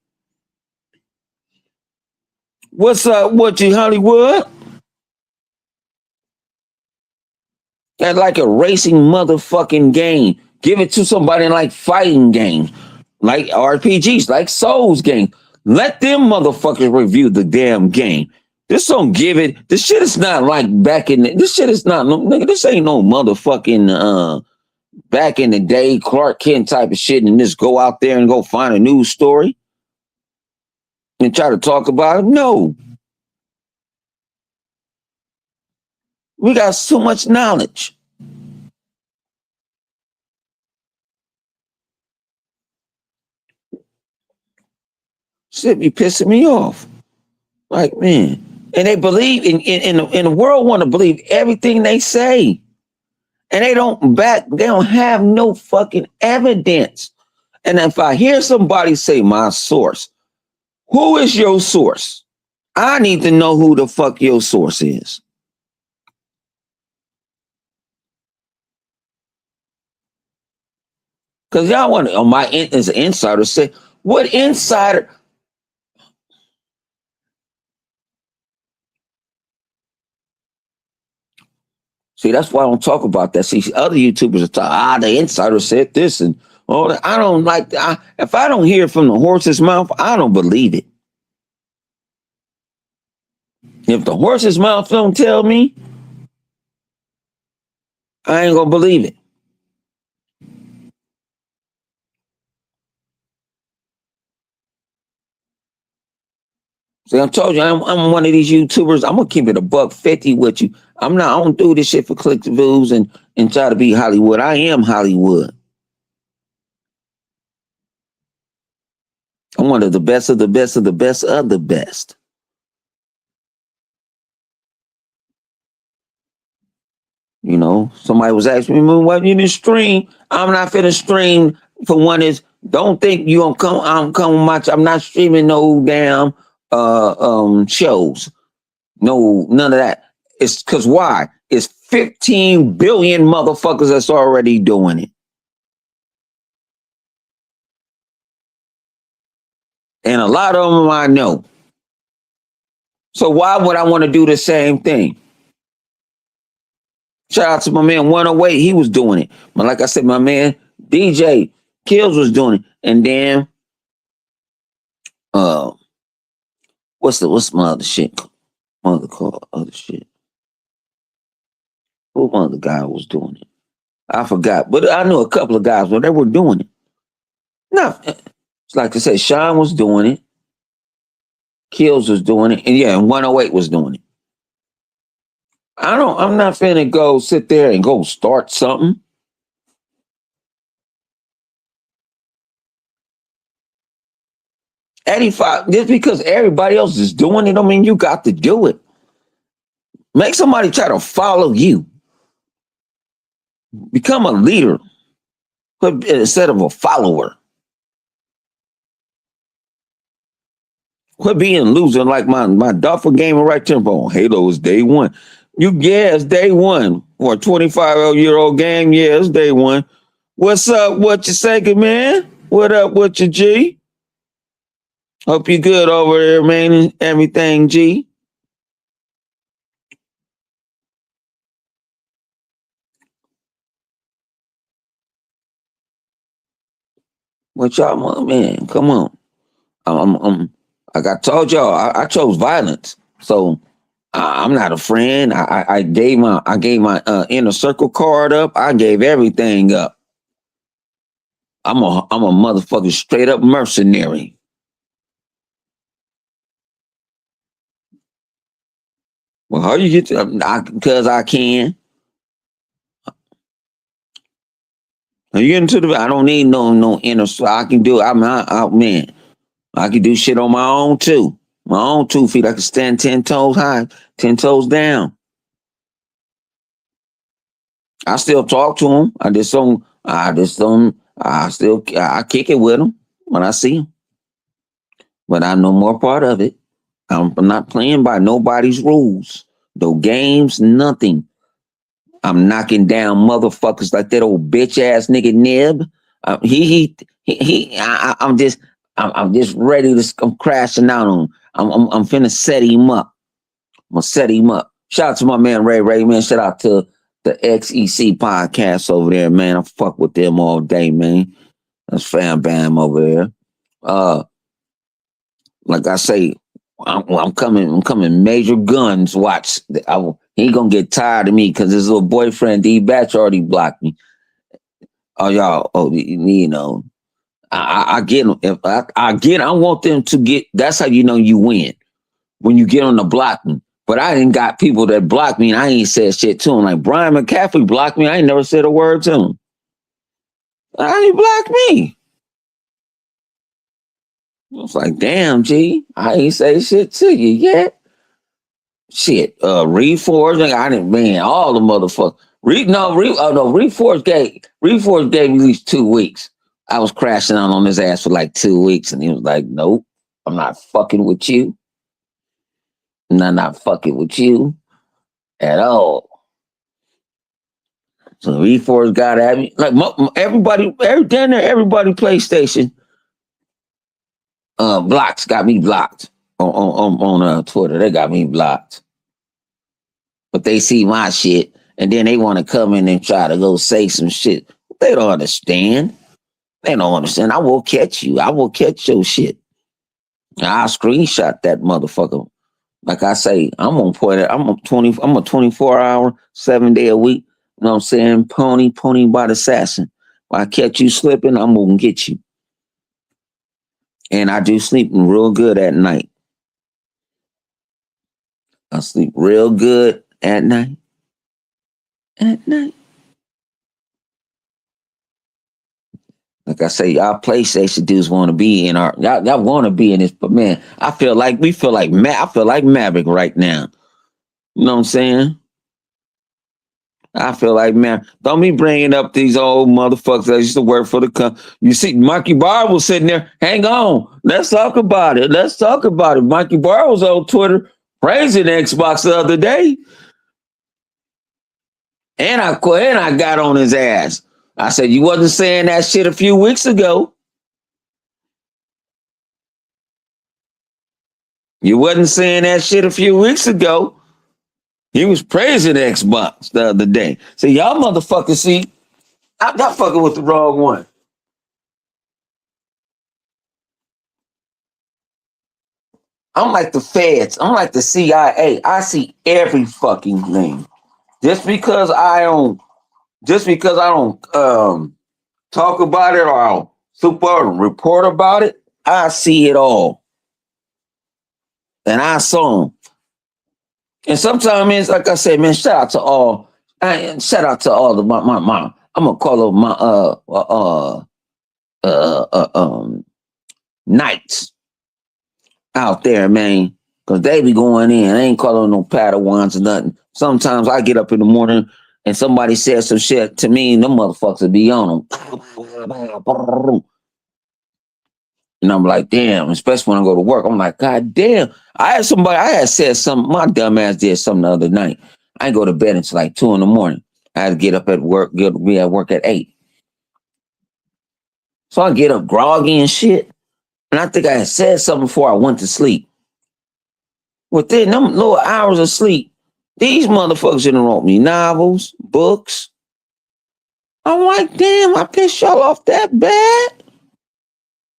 What's up, what you Hollywood? That like a racing motherfucking game. Give it to somebody like fighting games, like RPGs, like Souls games. Let them motherfuckers review the damn game. This don't give it. This shit is not like back in the, this shit is not no nigga. This ain't no motherfucking back in the day Clark Kent type of shit and just go out there and go find a news story and try to talk about it. No, we got so much knowledge. Shit be pissing me off. Like, man. And they believe in the world want to believe everything they say. And they don't have no fucking evidence. And if I hear somebody say my source, who is your source? I need to know who the fuck your source is. Because y'all want to, on my as an insider, say, what insider? See, that's why I don't talk about that. See, other YouTubers are talking, the insider said this and all that. I don't like that. If I don't hear it from the horse's mouth, I don't believe it. If the horse's mouth don't tell me, I ain't gonna believe it. See, I told you, I'm one of these YouTubers. I'm gonna keep it a $150 with you. I don't do this shit for click views and try to be Hollywood. I am Hollywood. I'm one of the best of the best of the best of the best. You know, somebody was asking me, why you didn't stream? I'm not finna stream for one is don't think you gonna come, I'm coming much. I'm not streaming no damn shows. No, none of that. It's cause why? It's 15 billion motherfuckers that's already doing it. And a lot of them I know. So why would I want to do the same thing? Shout out to my man 108, he was doing it. But like I said, my man DJ Kills was doing it. And then what's my other shit? Mother called other shit. Who other guy was doing it? I forgot. But I knew a couple of guys when they were doing it. No, it's like I said, Sean was doing it. Kills was doing it. And yeah, and 108 was doing it. I'm not finna go sit there and go start something. $85, just because everybody else is doing it, I mean, you got to do it. Make somebody try to follow you. Become a leader instead of a follower. Quit being loser like my Duffer Gamer right tempo. Halo is day one. It's day one. For a 25-year-old game, yeah, it's day one. What's up? What you saying, man? What up with you, G? Hope you good over there, man. Everything, G. What y'all, man? Come on. Like I told y'all, I chose violence. So I'm not a friend. I gave my inner circle card up. I gave everything up. I'm a motherfucking straight up mercenary. Well, how you get to? Because I can. You get into the. I don't need no inner. So I can do. I'm out, man. I can do shit on my own too. My own 2 feet. I can stand 10 toes high, 10 toes down. I still talk to him. I still I kick it with him when I see him. But I'm no more part of it. I'm not playing by nobody's rules. No games, nothing. I'm knocking down motherfuckers like that old bitch ass nigga Nib. I'm just ready to. I'm crashing out on him. I'm finna set him up. I'm gonna set him up. Shout out to my man Ray, man. Shout out to the XEC podcast over there, man. I fuck with them all day, man. That's Fam Bam over there. Like I say, I'm coming major guns. Watch. He ain't gonna get tired of me because his little boyfriend D Batch already blocked me. Oh y'all, you know, I get them. If I want them to get. That's how you know you win when you get on the blocking. But I didn't got people that block me and I ain't said shit to him. Like Brian McCaffrey blocked me. I ain't never said a word to him. I ain't blocked me. I was like, damn, G, I ain't say shit to you yet. Shit, Reforge, I didn't man, all the motherfuckers. Reforge gave me at least 2 weeks. I was crashing out on his ass for like 2 weeks, and he was like, nope, I'm not fucking with you. I'm not fucking with you at all. So Reforge got at me. Like everybody PlayStation blocks got me blocked on Twitter. They got me blocked. But they see my shit and then they want to come in and try to go say some shit. They don't understand. They don't understand. I will catch you. I will catch your shit. I'll screenshot that motherfucker. Like I say, I'm on point. I'm a 24-hour, 7-day a week. You know what I'm saying? Pony by the assassin. When I catch you slipping, I'm gonna get you. And I do sleeping real good at night. I sleep real good at night. At night. Like I say, y'all PlayStation dudes want to be in y'all want to be in this, but man, I feel like Maverick right now. You know what I'm saying? I feel like, man, don't be bringing up these old motherfuckers that used to work for the company. You see, Mikey Barr was sitting there. Hang on, let's talk about it. Mikey Barr was on Twitter praising Xbox the other day, and I got on his ass. I said, you wasn't saying that shit a few weeks ago. You wasn't saying that shit a few weeks ago. He was praising Xbox the other day. So y'all motherfuckers see, I'm not fucking with the wrong one. I'm like the feds. I'm like the CIA. I see every fucking thing. Just because I don't talk about it or I'll super report about it, I see it all. And I saw them. And sometimes it's like I said, man, shout out to all the my I'm gonna call them my knights out there, man, because they be going in. I ain't calling no Padawans or nothing. Sometimes I get up in the morning and somebody says some shit to me, and them motherfuckers will be on them. And I'm like, damn, especially when I go to work. I'm like, God damn. I had said something, my dumb ass did something the other night. I didn't go to bed until like 2 a.m. I had to get up at work, be at work at 8. So I get up groggy and shit. And I think I had said something before I went to sleep. Within them little hours of sleep, these motherfuckers didn't wrote me novels, books. I'm like, damn, I pissed y'all off that bad.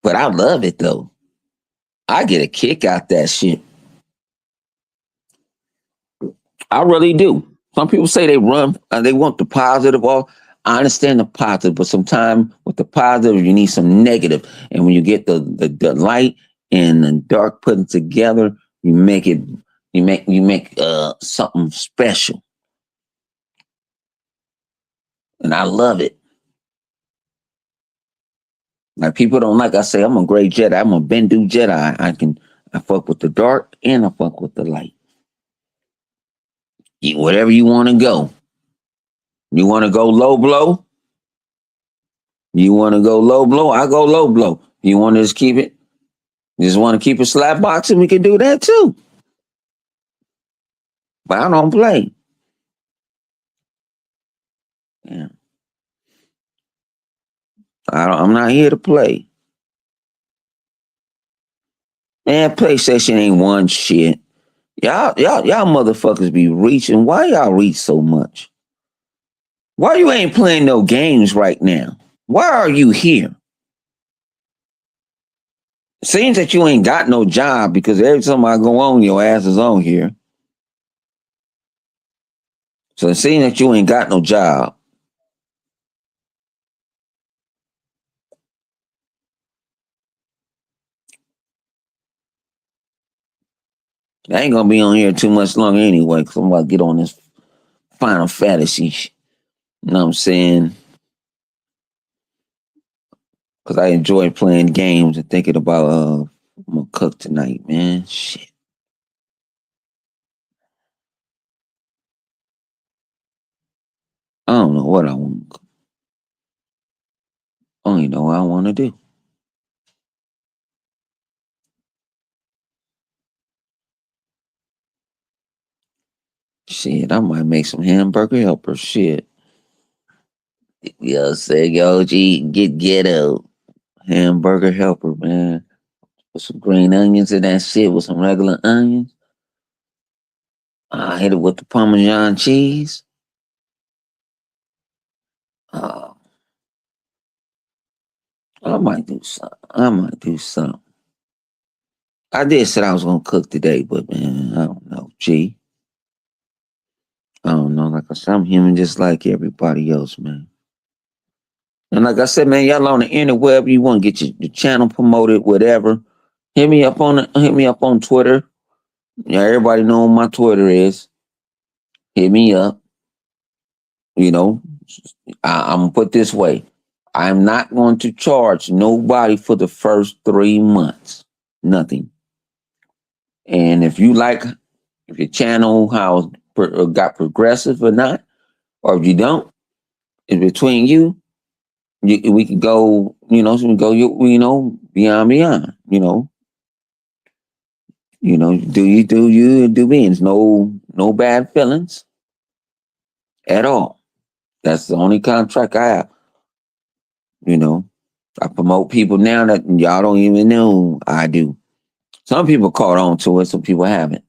But I love it though. I get a kick out that shit. I really do. Some people say they want the positive. All I understand the positive, but sometimes with the positive, you need some negative. And when you get the light and the dark put together, you make something special. And I love it. Like people don't like. I say I'm a great Jedi. I'm a Bendu Jedi. I fuck with the dark and I fuck with the light. Whatever you want to go. You want to go low blow? You want to go low blow? I go low blow. You want to just keep it? You just want to keep it slap boxing? We can do that too. But I don't play. Yeah. I'm not here to play. Man, PlayStation ain't one shit. Y'all motherfuckers be reaching. Why y'all reach so much? Why you ain't playing no games right now? Why are you here? Seems that you ain't got no job because every time I go on, your ass is on here. So it seems that you ain't got no job. I ain't gonna be on here too much longer anyway, because I'm about to get on this Final Fantasy. You know what I'm saying? Because I enjoy playing games and thinking about I'm gonna cook tonight, man. Shit. I don't know what I want to cook. I don't even know what I want to do. Shit, I might make some hamburger helper. Shit. Yo, say yo, G, get ghetto. Hamburger helper, man. Put some green onions in that shit with some regular onions. I hit it with the Parmesan cheese. Uh, I might do something. I might do something. I did said I was gonna cook today, but man, I don't know. Gee, I don't know. Like I said, I'm human just like everybody else, man. And like I said, man, y'all on the interweb, you want to get your channel promoted, whatever. Hit me up on Twitter. Yeah, everybody know what my Twitter is. Hit me up. You know, I'm gonna put this way. I'm not going to charge nobody for the first 3 months. Nothing. And if you like, if your channel got progressive or not, or if you don't, it's between you. We could go, so we go, beyond. Do you, and do me. There's no bad feelings at all. That's the only contract I have. You know, I promote people now that y'all don't even know I do. Some people caught on to it, some people haven't.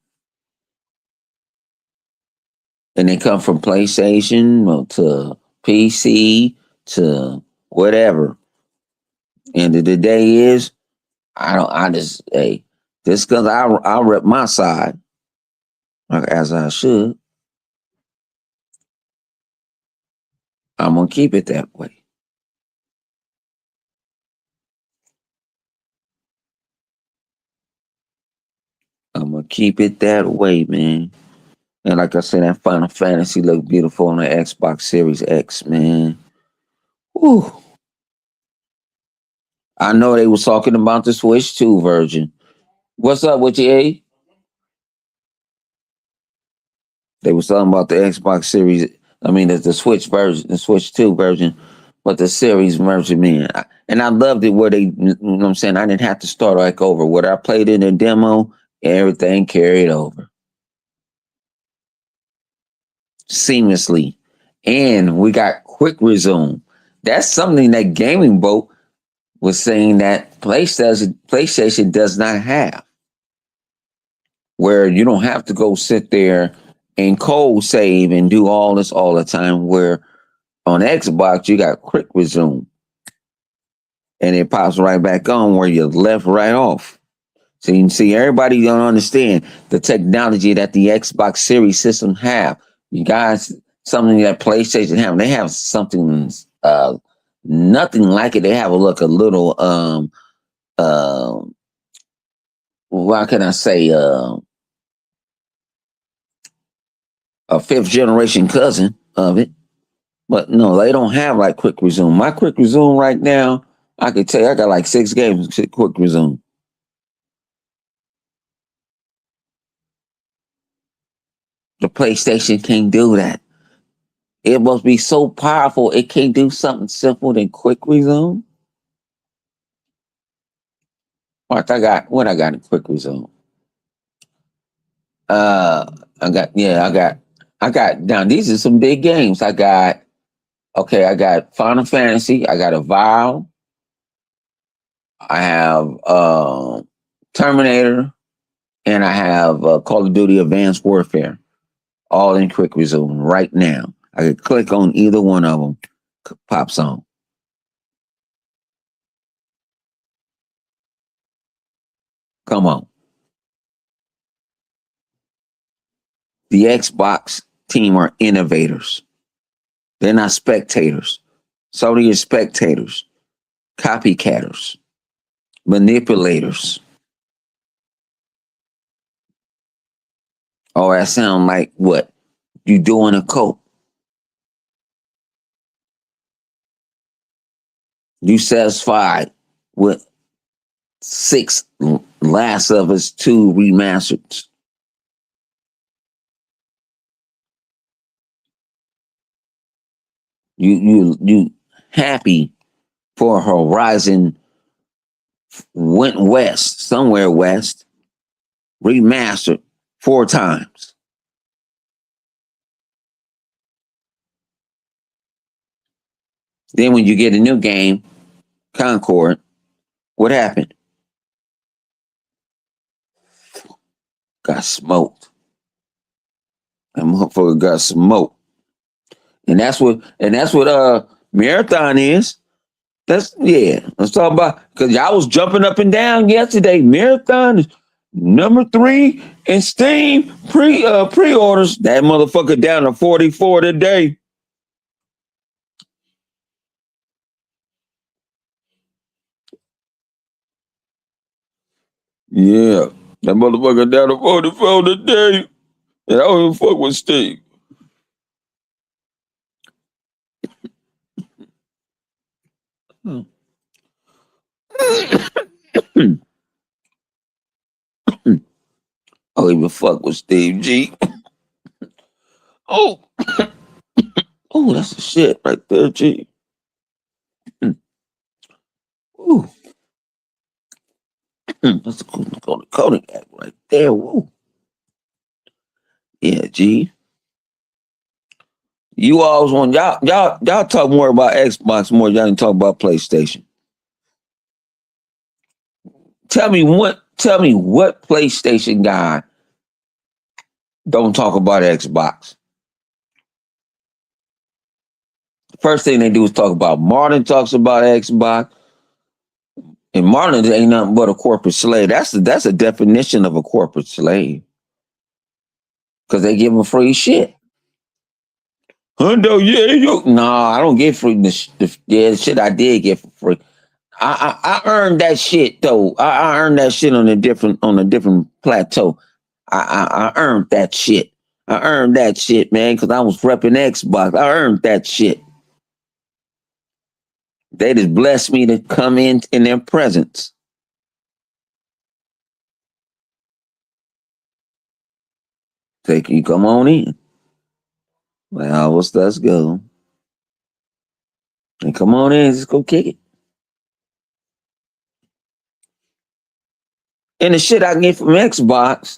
And they come from PlayStation to PC to whatever. End of the day is, I just, hey, just because I rep my side, as I should, I'm going to keep it that way. I'm going to keep it that way, man. And like I said, that Final Fantasy looked beautiful on the Xbox Series X, man. Whew. I know they was talking about the Switch 2 version. What's up with you, A? They was talking about the Xbox Series. I mean, the Switch version, the Switch 2 version, but the series version, man. And I loved it where they, you know what I'm saying? I didn't have to start like over. What I played in the demo, everything carried over seamlessly. And we got quick resume. That's something that Gaming Boat was saying that PlayStation does not have, where you don't have to go sit there and cold save and do all this all the time. Where on Xbox you got quick resume, and it pops right back on where you left right off. So you can see everybody don't understand the technology that the Xbox Series system have. You guys, something that PlayStation have. They have something nothing like it. They have a little uh what can I say, a fifth generation cousin of it. But no, they don't have like quick resume. My quick resume right now, I could tell you I got like 6 games quick resume. The PlayStation can't do that. It must be so powerful it can't do something simple than quick resume. What I got in quick resume. Uh, I got, yeah, I got. Now these are some big games. I got. 'Cause, you know what I'm saying? I didn't have to start like over. What I played in the demo, everything carried over seamlessly. And like I said, that Final Fantasy looked beautiful on the Xbox Series X, man. Whew. I know they was talking about the Switch 2 version. What's up with you, A? I know they was talking about the Switch 2 version. Okay, I got Final Fantasy. I got a Vow. I have Terminator, and I have Call of Duty Advanced Warfare, all in quick resume right now. I could click on either one of them, pops on. Come on. The Xbox team are innovators. They're not spectators. Sony is spectators, copycatters, manipulators. Oh, that sound like what? You doing a cope. You satisfied with 6 Last of Us 2 remastered. You happy for Horizon went west, somewhere west, remastered 4 times. Then when you get a new game, Concord, what happened? Got smoked. That motherfucker got smoked. And that's what Marathon is. Let's talk about, because y'all was jumping up and down yesterday. Marathon is number 3 in Steam pre-orders. That motherfucker down to 44 today. Yeah. That motherfucker down to 44 today. And I don't even fuck with Steam. I don't even fuck with Steve G. Oh, oh, that's the shit right there, G. Ooh, that's a cool Kodak right there. Woo. Yeah, G. You always want y'all talk more about Xbox more. Y'all didn't talk about PlayStation. Tell me what PlayStation guy don't talk about Xbox. The first thing they do is talk about Martin talks about Xbox. And Martin ain't nothing but a corporate slave. That's a definition of a corporate slave. Because they give them free shit. Hundo, yeah, yo. No, I don't get free. The shit I did get for free. I earned that shit though. I earned that shit on a different plateau. I earned that shit. I earned that shit, man, because I was repping Xbox. I earned that shit. They just blessed me to come in their presence. Take you come on in. Well, let's go. And come on in, just go kick it. And the shit I get from Xbox,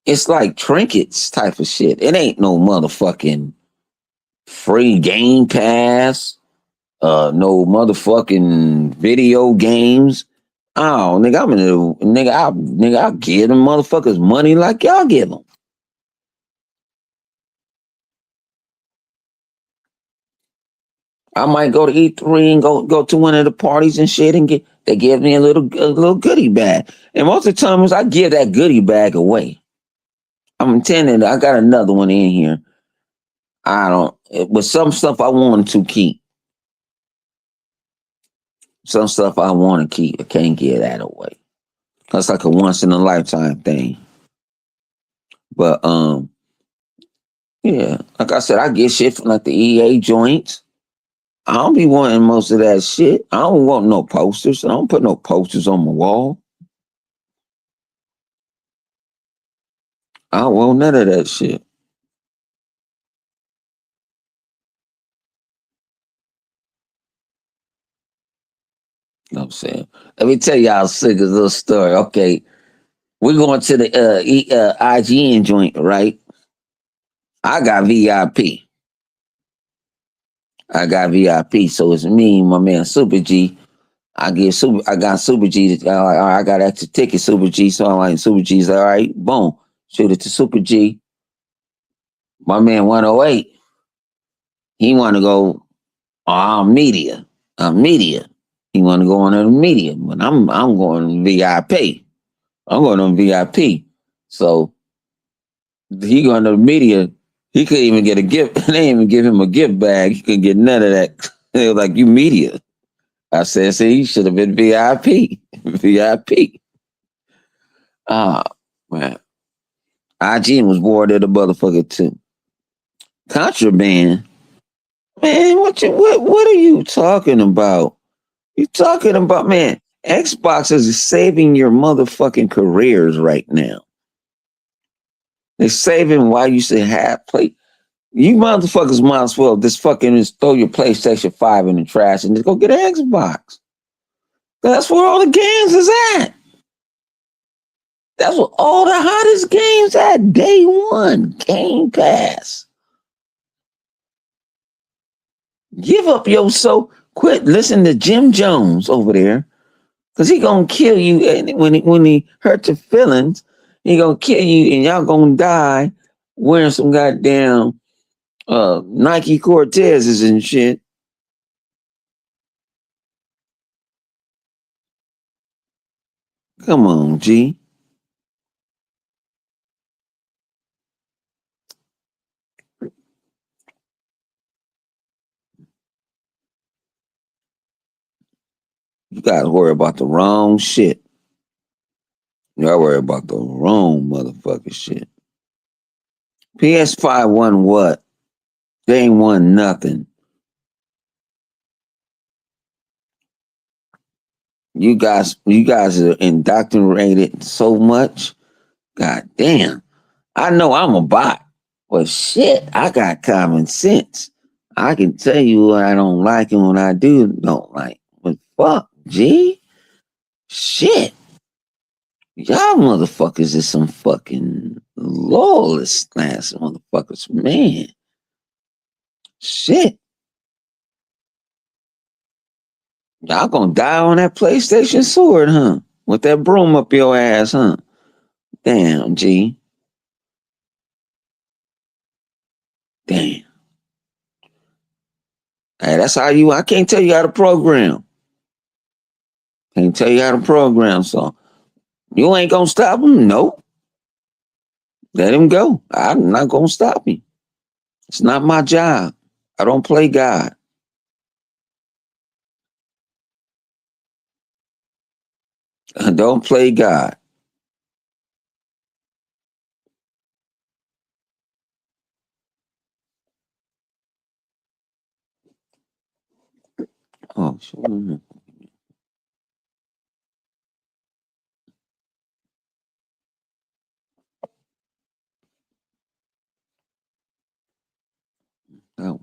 it's like trinkets type of shit. It ain't no motherfucking free Game Pass, no motherfucking video games. Oh, nigga, I'll give them motherfuckers money like y'all give them. I might go to E3 and go to one of the parties and shit and they give me a little goodie bag. And most of the times I give that goodie bag away. I'm intending I got another one in here. I don't, but some stuff I want to keep. Some stuff I want to keep. I can't give that away. That's like a once in a lifetime thing. But yeah, like I said, I get shit from like the EA joints. I don't be wanting most of that shit. I don't want no posters. I don't put no posters on my wall. I don't want none of that shit. You know what I'm saying? Let me tell y'all a sick little story. Okay, we're going to the IGN joint, right? I got VIP. I got VIP, so it's me and my man Super G. I got Super G. I got extra ticket, Super G. So I'm like, Super G's all right. Boom, shoot it to Super G. My man 108. He want to go on media. Media. He want to go on the media, but I'm going VIP. I'm going on VIP. So he going to the media. He couldn't even get a gift. They didn't even give him a gift bag. He couldn't get none of that. They were like, you media. I said, see, he should have been VIP. VIP. Ah, man. IGN was bored of the motherfucker too. Contraband. Man, what are you talking about? You talking about, man, Xbox is saving your motherfucking careers right now. They're saving why you should have play. You motherfuckers might as well just fucking just throw your PlayStation 5 in the trash and just go get an Xbox. That's where all the games is at. That's what all the hottest games at day one. Game Pass. Give up your soul. Quit listening to Jim Jones over there. Cause he gonna kill you and when he hurt your feelings, he gonna kill you and y'all gonna die wearing some goddamn Nike Cortezes and shit. Come on, G. You gotta worry about the wrong shit. You gotta worry about the wrong motherfucking shit. PS5 won what? They ain't won nothing. You guys are indoctrinated so much. God damn. I know I'm a bot, but shit, I got common sense. I can tell you what I don't like and what I don't like. But fuck, G. Shit. Y'all motherfuckers is some fucking lawless ass motherfuckers, man. Shit. Y'all gonna die on that PlayStation sword, huh? With that broom up your ass, huh? Damn, G. Damn. Hey, that's how I can't tell you how to program. Can't tell you how to program, so you ain't gonna stop him? Nope. Let him go. I'm not gonna stop him. It's not my job. I don't play God. I don't play God. Oh, sure. Oh.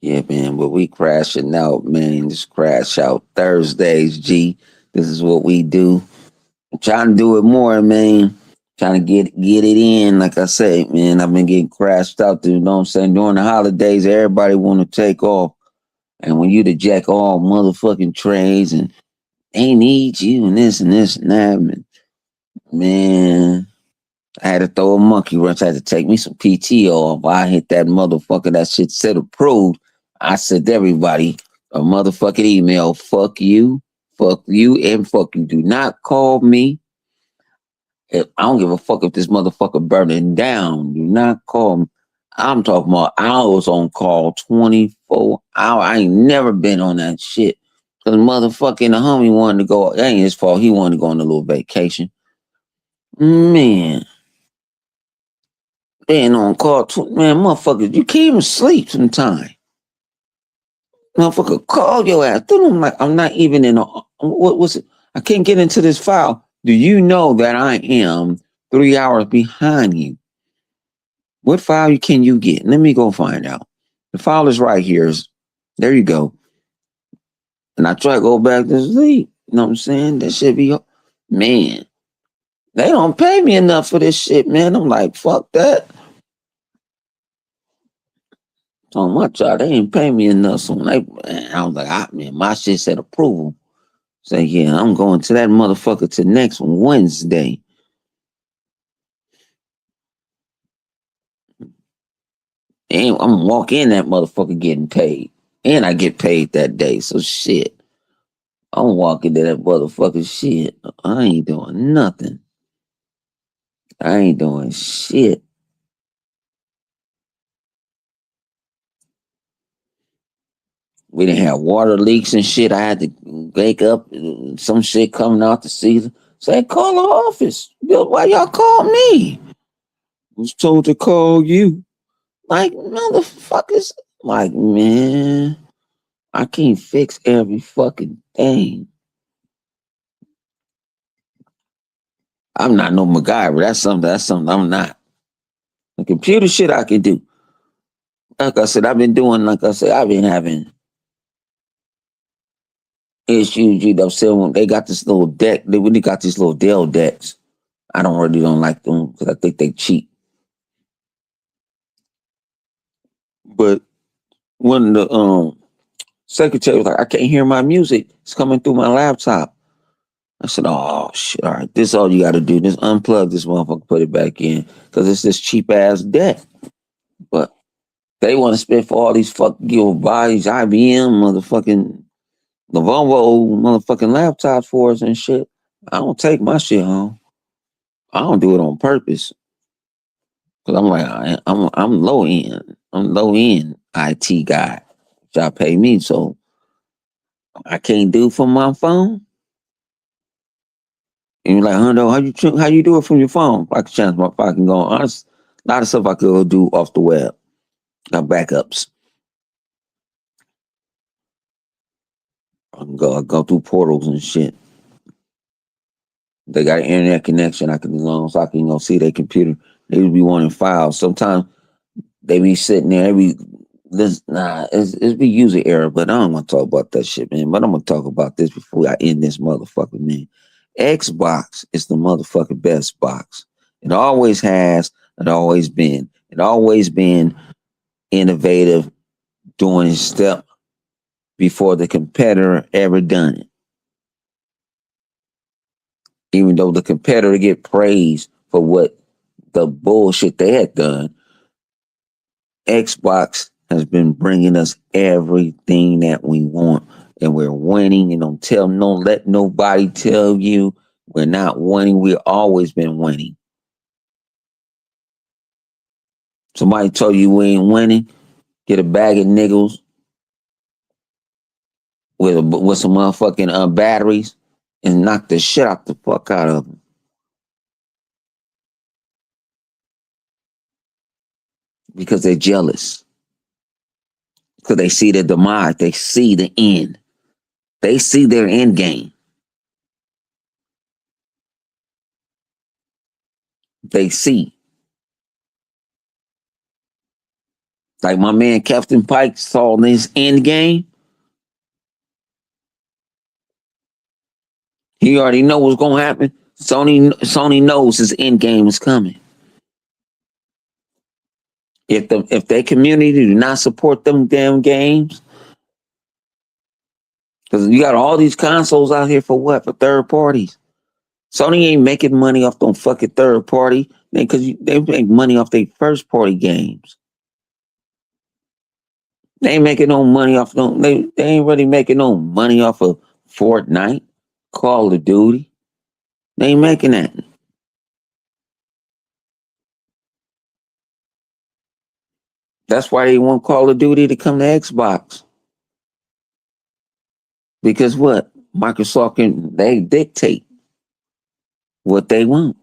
Yeah, man, but we crashing out, man. Just crash out Thursdays, G. This is what we do. I'm trying to do it more, man. Trying to get it in. Like I say, man, I've been getting crashed out through, you know what I'm saying? During the holidays, everybody want to take off. And when you the jack all motherfucking trades and they need you and this and this and that, man, I had to throw a monkey wrench. I had to take me some PT off. I hit that motherfucker. That shit said approved. I sent everybody a motherfucking email. Fuck you, and fuck you. Do not call me. I don't give a fuck if this motherfucker burning down. Do not call me. I'm talking about I was on call 24 hours. I ain't never been on that shit. Cause motherfucking the homie wanted to go. That ain't his fault. He wanted to go on a little vacation. Man. Being on call, man, motherfucker, you can't even sleep sometime. Motherfucker, call your ass. I'm like, I'm not even in a, what was it? I can't get into this file. Do you know that I am 3 hours behind you? What file can you get? Let me go find out. The file is right here. There you go. And I try to go back to sleep. You know what I'm saying? That should be, man. They don't pay me enough for this shit, man. I'm like, fuck that. So much they ain't pay me enough. So I was like, man, my shit said approval. Say, yeah, I'm going to that motherfucker to next Wednesday. And I'm gonna walk in that motherfucker getting paid. And I get paid that day. So shit. I'm walking to that motherfucker shit. I ain't doing nothing. I ain't doing shit. We didn't have water leaks and shit. I had to wake up, some shit coming out the season. Say, call the office. Why y'all call me? I was told to call you. Like, motherfuckers. Like, man, I can't fix every fucking thing. I'm not no MacGyver. That's something I'm not. The computer shit I can do. Like I said, I've been having issues, so they got this little deck. They really got these little Dell decks. I don't like them because I think they cheap. But when the secretary was like, I can't hear my music. It's coming through my laptop. I said, oh shit, all right, this is all you gotta do. Just unplug this motherfucker, put it back in. Cause it's this cheap ass deck. But they want to spend for all these fucking buys IBM motherfucking Lenovo motherfucking laptops for us and shit. I don't take my shit home. I don't do it on purpose. Cause I'm like, I'm low end. I'm low end IT guy. Y'all pay me, so I can't do it from my phone. And you're like, Hundo, how you do it from your phone? I can change my fucking go on. A lot of stuff I could do off the web. Got backups. I go through portals and shit. They got an internet connection. I can long so I can go see their computer. They would be wanting files. Sometimes they be sitting there. It's be user error, but I don't want to talk about that shit, man. But I'm gonna talk about this before I end this motherfucker, man. Xbox is the motherfucking best box. It always has. It always been. It always been innovative, doing step before the competitor ever done it. Even though the competitor get praised for what the bullshit they had done, Xbox has been bringing us everything that we want, and we're winning. And don't let nobody tell you we're not winning. We've always been winning. Somebody told you we ain't winning, get a bag of nickels with some motherfucking batteries and knock the shit out the fuck out of them. Because they're jealous. Because they see the demise. They see the end. They see their end game. They see. Like my man Captain Pike saw this end game. He already know what's gonna happen. Sony knows his end game is coming. If their community do not support them damn games, because you got all these consoles out here for what? For third parties. Sony ain't making money off them fucking third party because they make money off their first party games. They ain't making no money off no. They ain't really making no money off of Fortnite, Call of Duty. They ain't making that. That's why they want Call of Duty to come to Xbox. Because what? Microsoft they dictate what they want.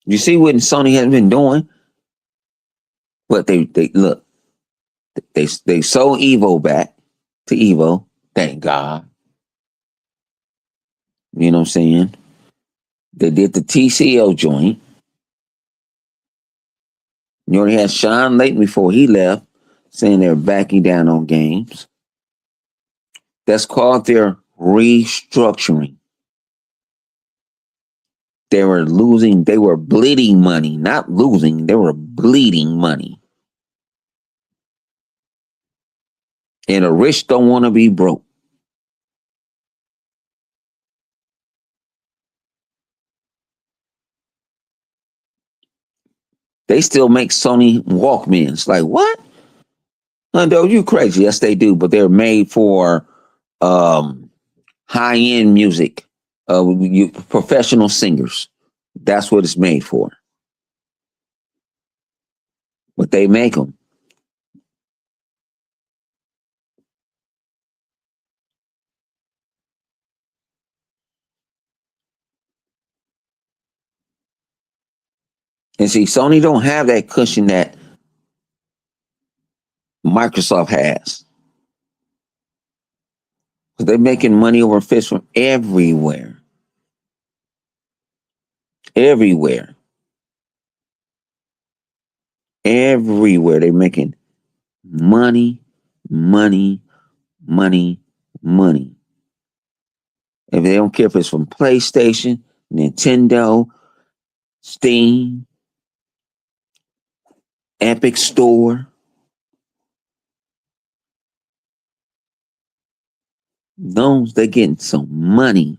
You see what Sony has been doing? But they look, they sold Evo back to Evo. Thank God. You know what I'm saying? They did the TCL joint. You already had Sean Layton before he left saying they're backing down on games. That's called their restructuring. They were losing, they were bleeding money, not losing, they were bleeding money. And the rich don't want to be broke. They still make Sony Walkmans. Like, what? Hundo, you crazy. Yes, they do, but they're made for high-end music, professional singers. That's what it's made for. But they make them. And see, Sony don't have that cushion that Microsoft has. They're making money over fish from everywhere. Everywhere. Everywhere. They're making money, money, money, money. If they don't care if it's from PlayStation, Nintendo, Steam, Epic Store. Those, they're getting some money.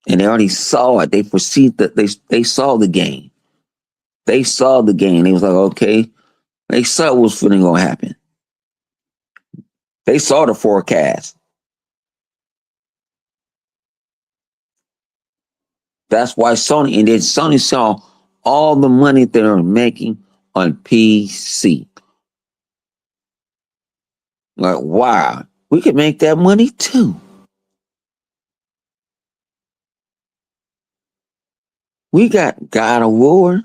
And they already saw it. They perceived that they saw the game. They saw the game. They was like, okay. They saw what was going to happen. They saw the forecast. That's why Sony, and then Sony saw all the money that they're making on PC. Like, wow, we could make that money too. We got God of War.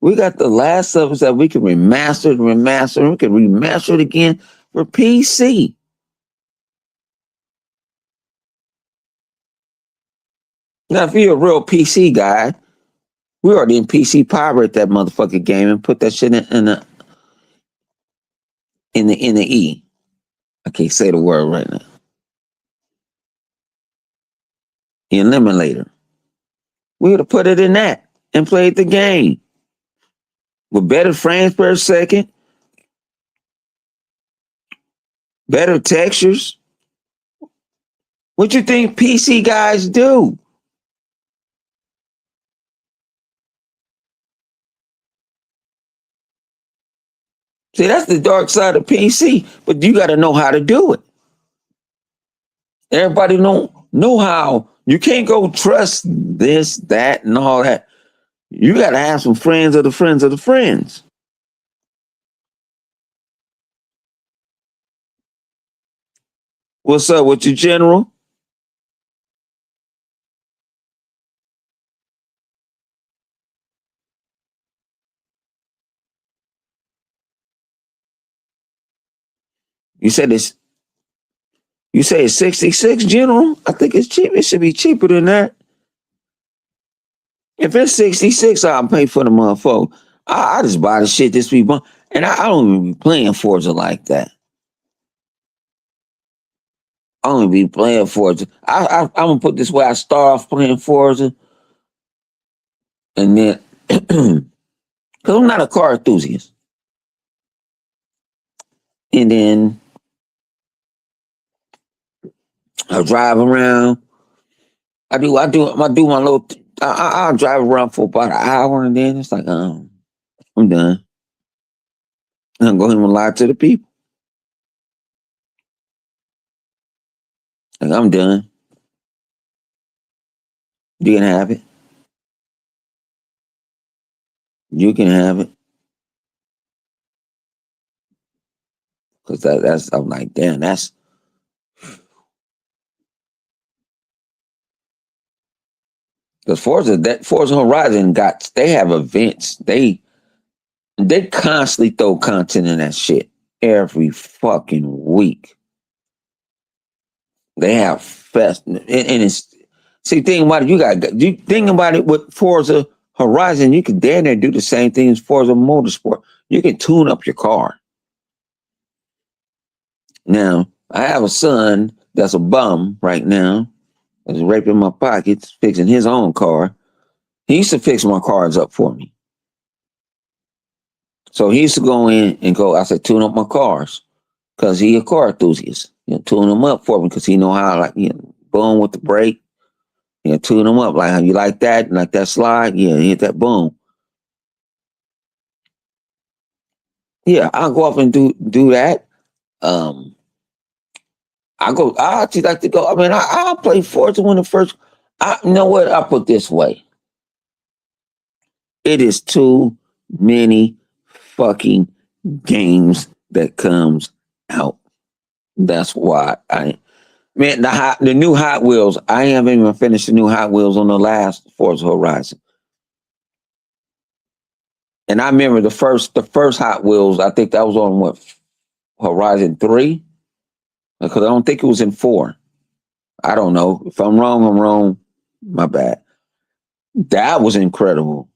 We got The Last of Us that we can remaster and remaster, and we can remaster it again for PC. Now, if you're a real PC guy, we already in PC pirate that motherfucking game and put that shit in the E. I can't say the word right now. Eliminator. We would have put it in that and played the game with better frames per second, better textures. What you think PC guys do? See, that's the dark side of PC, but you got to know how to do it. Everybody don't know how. You can't go trust this, that, and all that. You got to have some friends of the friends of the friends. What's up with you, General? You said it's. You say it's 66, General? I think it's cheap. It should be cheaper than that. If it's 66, I'll pay for the motherfucker. I just buy the shit this week, and I don't even be playing Forza like that. I don't even be playing Forza. I'm gonna put this way: I start off playing Forza, and then because I'm not a car enthusiast, and then I drive around. I do my little. I'll drive around for about an hour, and then it's like, I'm done. I'm going to lie to the people. Like, I'm done. You can have it. You can have it. Because that's, I'm like, damn, that's. Because Forza Horizon they have events. They constantly throw content in that shit every fucking week. They have and it's, see, think about it. You think about it with Forza Horizon, you can damn near do the same thing as Forza Motorsport. You can tune up your car. Now, I have a son that's a bum right now, was raping my pockets, fixing his own car. He used to fix my cars up for me. So he used to go in and go, I said, tune up my cars. Because he a car enthusiast. Tune them up for me because he know how, like, boom with the brake. Tune them up. Like, how you like that slide? Yeah, hit that boom. Yeah, I'll go up and do that. I actually like to go. I mean, I'll play Forza when the first. You know what? I'll put this way. It is too many fucking games that comes out. That's why man, the new Hot Wheels. I haven't even finished the new Hot Wheels on the last Forza Horizon. And I remember the first Hot Wheels. I think that was on what, Horizon 3, because I don't think it was in 4. I don't know. If I'm wrong, I'm wrong. My bad. That was incredible.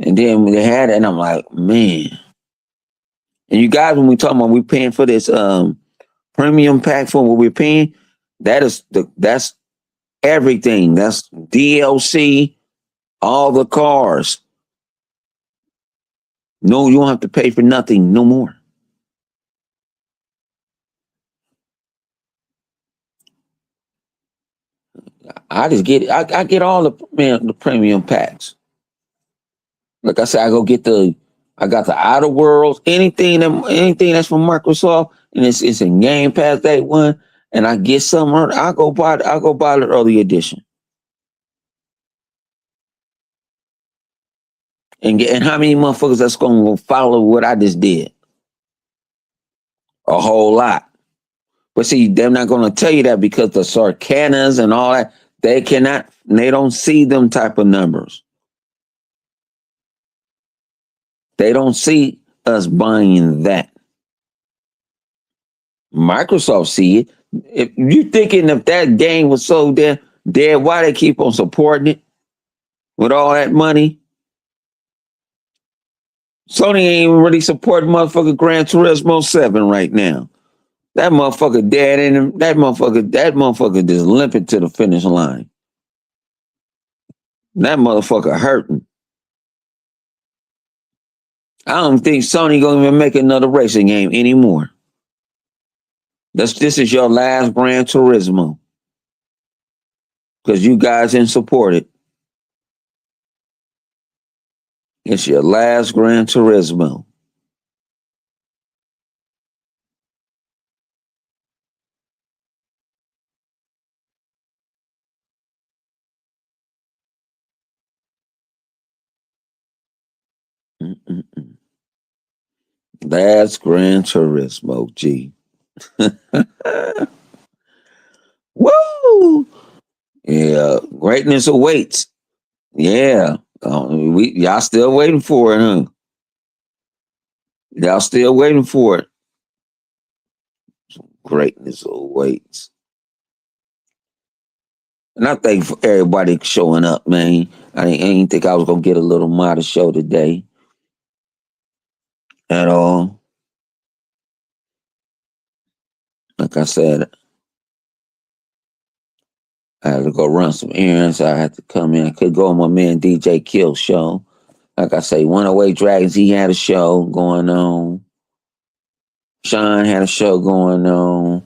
And then they had it, and I'm like, man. And you guys, when we talking about we paying for this premium pack for what we're paying, that's everything. That's DLC, all the cars. No, you don't have to pay for nothing no more. I just get it. I get all the premium packs. Like I said, I got the Outer Worlds, anything that's from Microsoft, and it's in Game Pass Day 1, and I get some. I'll go buy the early edition. And how many motherfuckers that's gonna follow what I just did? A whole lot. But see, they're not gonna tell you that because the Sarkanas and all that, they don't see them type of numbers. They don't see us buying that. Microsoft see it. If you thinking if that game was so dead, why they keep on supporting it with all that money? Sony ain't even really supporting motherfucker Gran Turismo 7 right now. That motherfucker dead in him. That motherfucker just limping to the finish line. That motherfucker hurting. I don't think Sony gonna even make another racing game anymore. This is your last Gran Turismo. Because you guys didn't support it. It's your last Gran Turismo. Mm-mm-mm. Last Gran Turismo, G. Woo! Yeah, greatness awaits. Yeah, y'all still waiting for it, huh? Y'all still waiting for it. Greatness awaits. And I thank for everybody showing up, man. I didn't think I was gonna get a little modest show today at all. Like I said, I had to go run some errands. I had to come in. I could go on my man DJ Kill show. Like I say, 108 Dragons, he had a show going on. Sean had a show going on.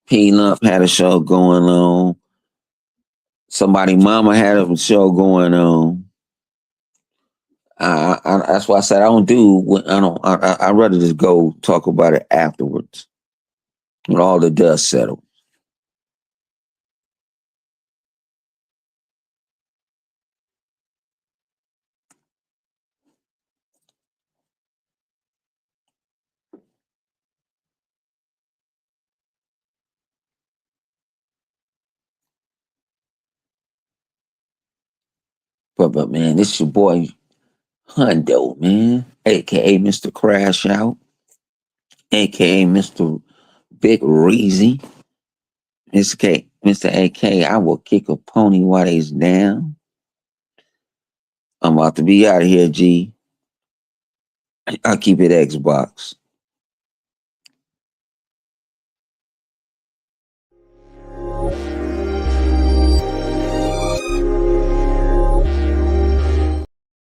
P Lump had a show going on. Somebody mama had a show going on. That's why I said I don't do. I'd rather just go talk about it afterwards when all the dust settles. But man, this your boy Hundo, man, aka Mr. Crash Out, aka Mr. Big Reezy, Mr. AK. I will kick a pony while they's down. I'm about to be out of here, G. I'll keep it Xbox.